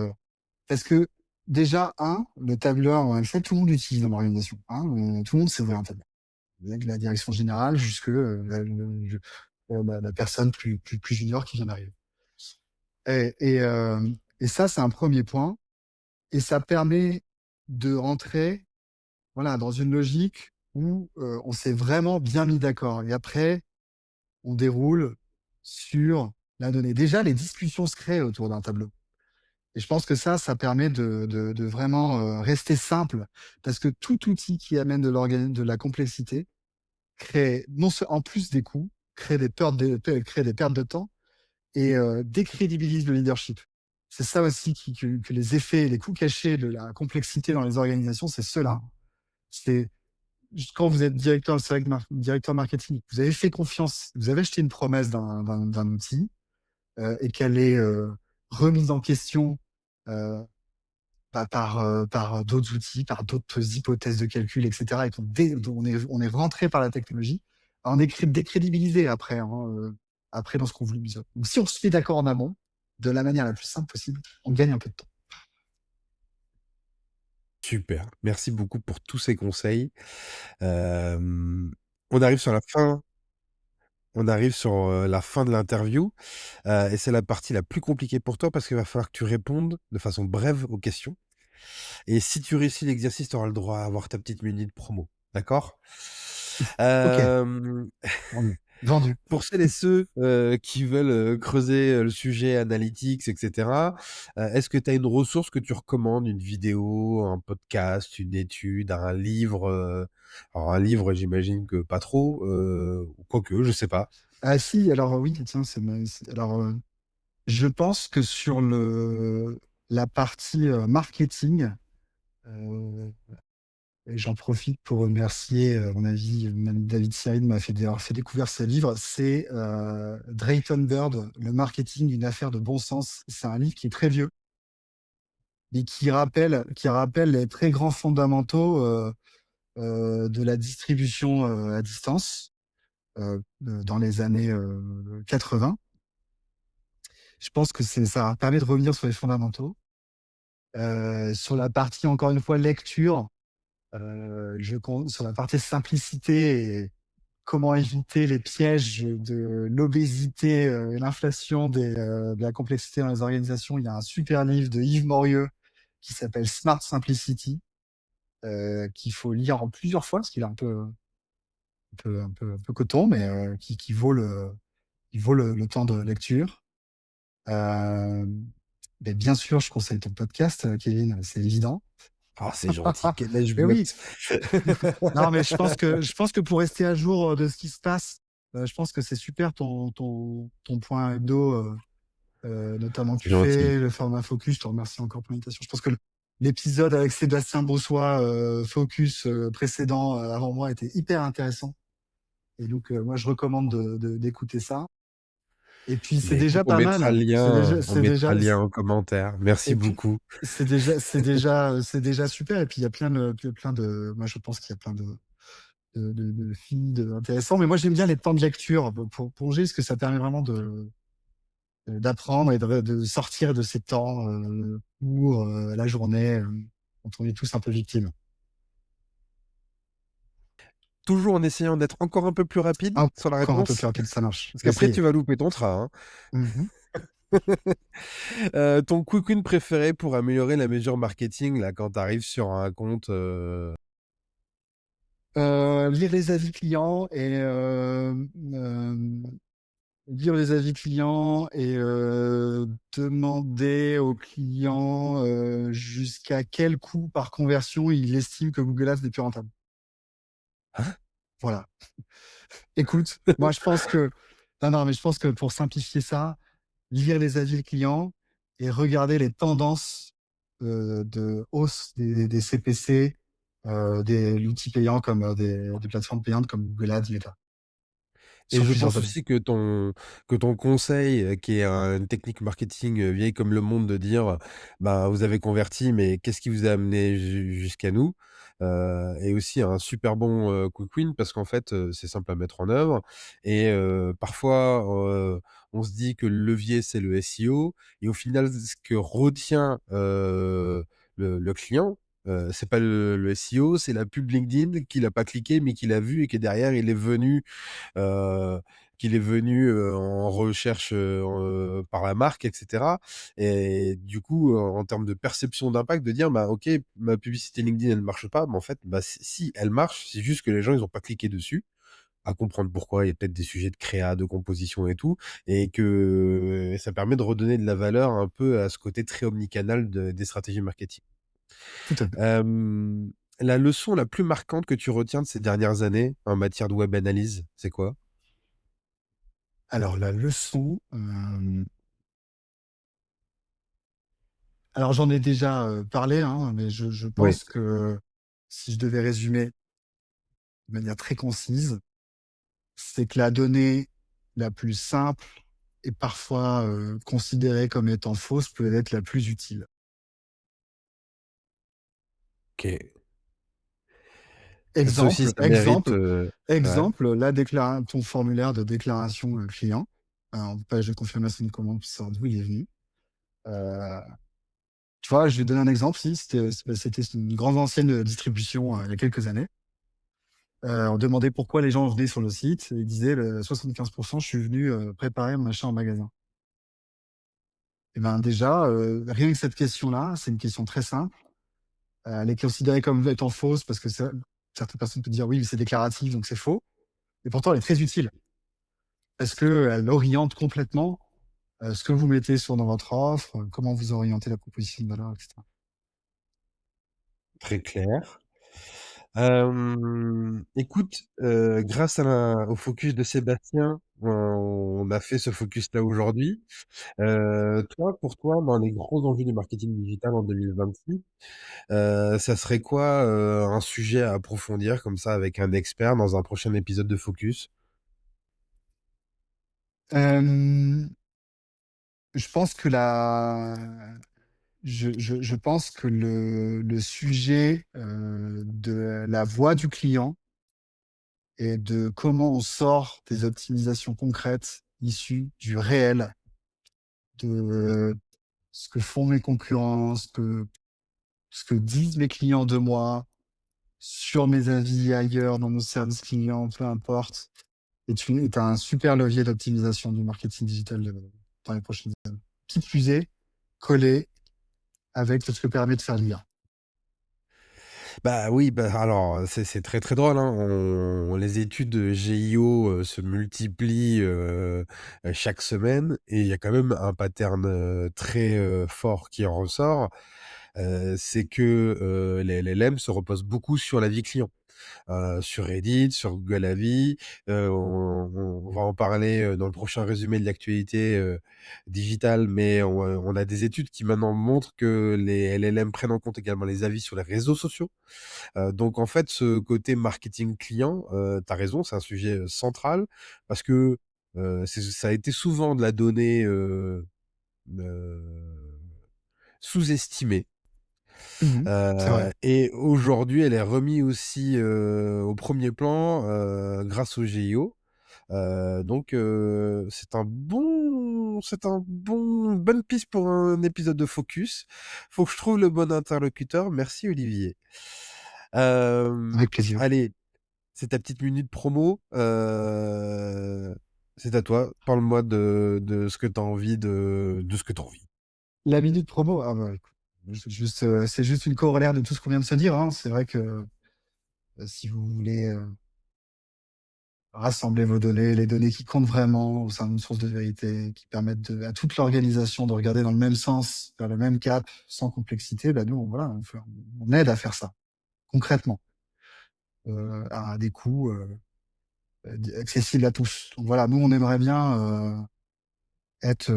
parce que déjà, le tableur en Excel, tout le monde l'utilise dans l'organisation, hein, tout le monde sait ouvrir un tableur. De la direction générale jusque, la personne plus junior qui vient d'arriver. Et ça, c'est un premier point et ça permet de rentrer, voilà, dans une logique où, on s'est vraiment bien mis d'accord et après, on déroule sur la donnée. Déjà, les discussions se créent autour d'un tableau et je pense que ça permet de vraiment, rester simple parce que tout outil qui amène de la complexité crée non se en plus des coûts, crée des pertes de temps et décrédibilise le leadership. C'est ça aussi que les effets, les coûts cachés de la complexité dans les organisations, c'est cela. C'est quand vous êtes directeur marketing, vous avez fait confiance, vous avez acheté une promesse d'un outil, et qu'elle est, remise en question, heu, par d'autres outils, par d'autres hypothèses de calcul et cetera et on est rentré par la technologie, on est décrédibilisé après, hein, après dans ce qu'on vise. Donc si on se met d'accord en amont, de la manière la plus simple possible, on gagne un peu de temps. Super. Merci beaucoup pour tous ces conseils. Hem, on arrive sur la fin la fin de l'interview, et c'est la partie la plus compliquée pour toi parce qu'il va falloir que tu répondes de façon brève aux questions. Et si tu réussis l'exercice, tu auras le droit à avoir ta petite minute promo. D'accord? OK, Hem, vendu, vendu. pour celles et ceux, qui veulent, creuser, le sujet analytics et cetera, est-ce que tu as une ressource que tu recommandes? Une vidéo, un podcast, une étude, un livre, alors un livre, j'imagine que pas trop, ou quoique, je sais pas. Ah si, alors oui, tiens, alors, je pense que sur la partie, marketing, heu Et j'en profite pour remercier, à mon avis, même David Saïd m'a fait, d'avoir fait découvrir ce livre. C'est Drayton Bird, Le marketing, une affaire de bon sens. C'est un livre qui est très vieux, mais qui rappelle les très grands fondamentaux de la distribution à distance dans les années 80. Je pense que ça permet de revenir sur les fondamentaux. Sur la partie, encore une fois, lecture, sur la partie simplicité et comment éviter les pièges de l'obésité et l'inflation de la complexité dans les organisations, il y a un super livre de Yves Morieux qui s'appelle Smart Simplicity, qu'il faut lire en plusieurs fois parce qu'il est un peu coton, mais qui vaut le temps de lecture. Euh, mais bien sûr, je conseille ton podcast, Kevin, c'est évident. Ah, c'est gentil, quel âge Mais oui, box. non, mais je pense que pour rester à jour de ce qui se passe, je pense que c'est super ton point hebdo, notamment que C'est tu gentil. fais, le format Focus. Je te remercie encore pour l'invitation. Je pense que l'épisode avec Sébastien Brossois, Focus, précédent, avant moi, était hyper intéressant. Et donc, moi, je recommande d'écouter ça. Et puis, c'est Mais écoute, déjà pas mal, hein. on mettra le lien en commentaire. Merci Et puis, beaucoup. c'est déjà super. Et puis, il y a plein de, moi, je pense qu'il y a plein de feeds intéressants. Mais moi, j'aime bien les temps de lecture pour plonger, parce que ça permet vraiment d'apprendre et de sortir de ces temps pour la journée, dont on est tous un peu victimes. Toujours en essayant d'être encore un peu plus rapide sur la Encore un peu plus réponse, rapide, ça marche. parce On va qu'après tu essayer. vas louper ton train, Mhm. hein. Ton quick win préféré pour améliorer la mesure marketing là, quand tu arrives sur un compte. Lire les avis clients et lire les avis clients et demander au client jusqu'à quel coût par conversion il estime que Google Ads n'est plus rentable. Hein. Voilà. Écoute, moi je pense que non, non, mais je pense que pour simplifier ça, lire les avis clients et regarder les tendances de hausse des CPC, l'outil payant comme des plateformes payantes comme Google Ads, Meta, Et sur je plusieurs pense années. aussi que ton conseil, qui est une technique marketing vieille comme le monde, de dire, bah, vous avez converti, mais qu'est-ce qui vous a amené jusqu'à nous, est aussi un super bon quick win, parce qu'en fait, c'est simple à mettre en œuvre. Et parfois, on se dit que le levier, c'est le SEO. Et au final, ce que retient le client, c'est pas le SEO, c'est la pub LinkedIn qu'il n'a pas cliqué, mais qu'il a vu, et qui est derrière, il est venu euh, qu'il est venu en recherche par la marque, etc. Et du coup, en termes de perception d'impact, de dire, bah, ok, ma publicité LinkedIn, elle ne marche pas, mais en fait, bah, si elle marche, c'est juste que les gens, ils n'ont pas cliqué dessus, à comprendre pourquoi. Il y a peut-être des sujets de créa, de composition et tout, et que ça permet de redonner de la valeur un peu à ce côté très omnicanal des stratégies marketing. Tout à fait. Euh, la leçon la plus marquante que tu retiens de ces dernières années en matière de web analyse, c'est quoi? Alors, la leçon, alors j'en ai déjà parlé, hein, mais je Oui. pense que si je devais résumer de manière très concise, c'est que la donnée la plus simple et parfois considérée comme étant fausse peut être la plus utile. Ok. Ça aussi, Exemple, ça mérite. exemple, Ouais. exemple, ton formulaire de déclaration client, en page de confirmation de commande, qui sort d'où il est venu. Euh, Tu vois, je vais donner un exemple. Si, c'était une grande ancienne distribution il y a quelques années. On demandait pourquoi les gens venaient sur le site. Et ils disaient 75%, je suis venu préparer mon achat en magasin. Et ben déjà, rien que cette question-là, c'est une question très simple. Elle est considérée comme étant fausse parce que certaines personnes peuvent dire oui, mais c'est déclaratif, donc c'est faux. Et pourtant, elle est très utile parce qu'elle oriente complètement ce que vous mettez dans votre offre, comment vous orientez la proposition de valeur, etc. Très clair. Écoute, grâce au focus de Sébastien, on a fait ce focus-là aujourd'hui. Toi, pour toi, dans les gros enjeux du marketing digital en 2026, ça serait quoi, un sujet à approfondir comme ça avec un expert dans un prochain épisode de Focus? Euh, je pense que je pense que le sujet de la voix du client et de comment on sort des optimisations concrètes issues du réel, de ce que font mes concurrents, ce que disent mes clients de moi, sur mes avis ailleurs, dans nos services clients, peu importe, est un super levier d'optimisation du marketing digital dans les prochaines années. Qui plus est, collé avec ce que permet de faire l'IA. Bah oui, bah alors c'est très très drôle, hein. Les études GIO se multiplient chaque semaine et il y a quand même un pattern très fort qui en ressort. C'est que les LLM se reposent beaucoup sur l'avis client. Sur Reddit, sur Google Avis. On va en parler dans le prochain résumé de l'actualité digitale, mais on a des études qui maintenant montrent que les LLM prennent en compte également les avis sur les réseaux sociaux. Donc en fait, ce côté marketing client, tu as raison, c'est un sujet central parce que ça a été souvent de la donnée sous-estimée. Mhm. C'est vrai. Et aujourd'hui, elle est remise aussi au premier plan grâce au GIO. Donc une bonne piste pour un épisode de Focus. Faut que je trouve le bon interlocuteur. Merci Olivier. Euh, Avec plaisir. Allez, c'est ta petite minute promo. C'est à toi. Parle-moi de ce que tu as envie de ce que tu as envie. La minute promo, ah bah, écoute, c'est juste une corollaire de tout ce qu'on vient de se dire, hein. C'est vrai que si vous voulez rassembler vos données, les données qui comptent vraiment au sein d'une source de vérité, qui permettent à toute l'organisation de regarder dans le même sens, vers le même cap, sans complexité, bah nous, voilà, on aide à faire ça, concrètement, à des coûts accessibles à tous. Donc voilà, nous, on aimerait bien être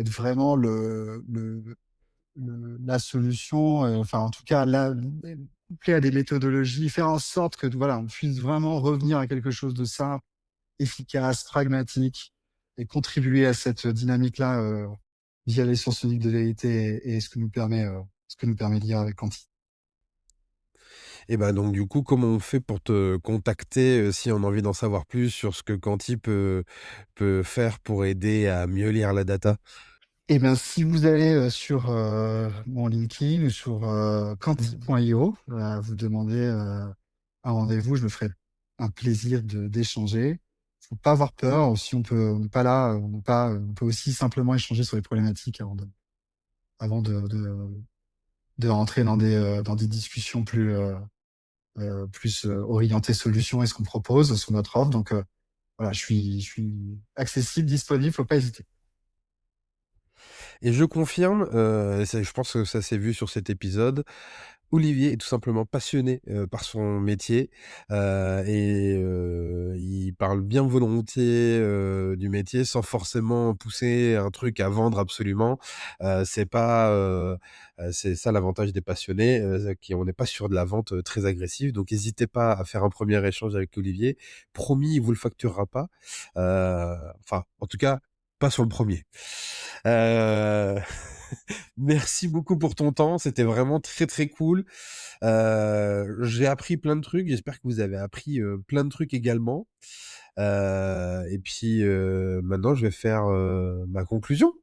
vraiment la solution, enfin, en tout cas, couplé à des méthodologies, faire en sorte que, voilà, on puisse vraiment revenir à quelque chose de simple, efficace, pragmatique et contribuer à cette dynamique-là via les sources uniques de vérité et ce que nous permet d'IA avec Quanti. Et ben donc du coup, comment on fait pour te contacter si on a envie d'en savoir plus sur ce que Quanti peut faire pour aider à mieux lire la data? Eh bien, si vous allez sur mon LinkedIn ou sur quanti.io, vous demandez un rendez-vous, je me ferai un plaisir d'échanger. Faut pas avoir peur. Si on n'est pas là, on peut aussi simplement échanger sur les problématiques avant de rentrer dans des discussions plus orientées solutions et ce qu'on propose sur notre offre. Donc voilà, je suis accessible, disponible, faut pas hésiter. Et je confirme, je pense que ça s'est vu sur cet épisode, Olivier est tout simplement passionné par son métier il parle bien volontiers du métier sans forcément pousser un truc à vendre absolument. C'est pas, c'est ça l'avantage des passionnés, on n'est pas sur de la vente très agressive. Donc n'hésitez pas à faire un premier échange avec Olivier. Promis, il vous le facturera pas. Enfin, en tout cas, pas sur le premier. Euh, Merci beaucoup pour ton temps, c'était vraiment très très cool. J'ai appris plein de trucs, j'espère que vous avez appris plein de trucs également. Et puis maintenant, je vais faire ma conclusion.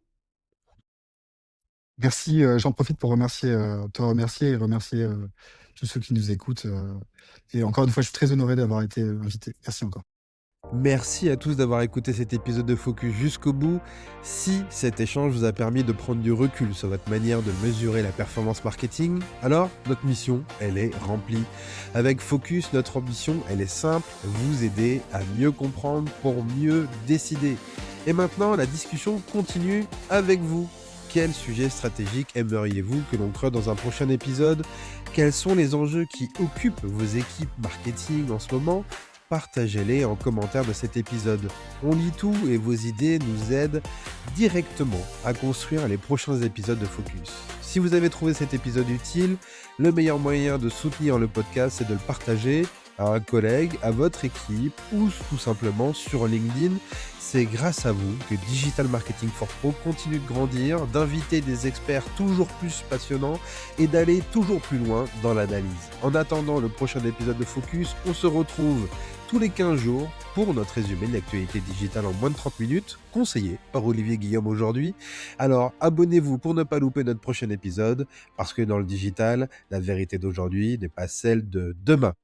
Merci, j'en profite pour te remercier et remercier tous ceux qui nous écoutent. Et encore une fois, je suis très honoré d'avoir été invité. Merci encore. Merci à tous d'avoir écouté cet épisode de Focus jusqu'au bout. Si cet échange vous a permis de prendre du recul sur votre manière de mesurer la performance marketing, alors notre mission, elle est remplie. Avec Focus, notre ambition, elle est simple, vous aider à mieux comprendre pour mieux décider. Et maintenant, la discussion continue avec vous. Quel sujet stratégique aimeriez-vous que l'on creuse dans un prochain épisode? Quels sont les enjeux qui occupent vos équipes marketing en ce moment? Partagez-les en commentaire de cet épisode. On lit tout et vos idées nous aident directement à construire les prochains épisodes de Focus. Si vous avez trouvé cet épisode utile, le meilleur moyen de soutenir le podcast, c'est de le partager à un collègue, à votre équipe ou tout simplement sur LinkedIn. C'est grâce à vous que Digital Marketing for Pro continue de grandir, d'inviter des experts toujours plus passionnants et d'aller toujours plus loin dans l'analyse. En attendant le prochain épisode de Focus, on se retrouve tous les 15 jours pour notre résumé de l'actualité digitale en moins de 30 minutes, conseillé par Olivier Guillaume aujourd'hui. Alors abonnez-vous pour ne pas louper notre prochain épisode, parce que dans le digital, la vérité d'aujourd'hui n'est pas celle de demain.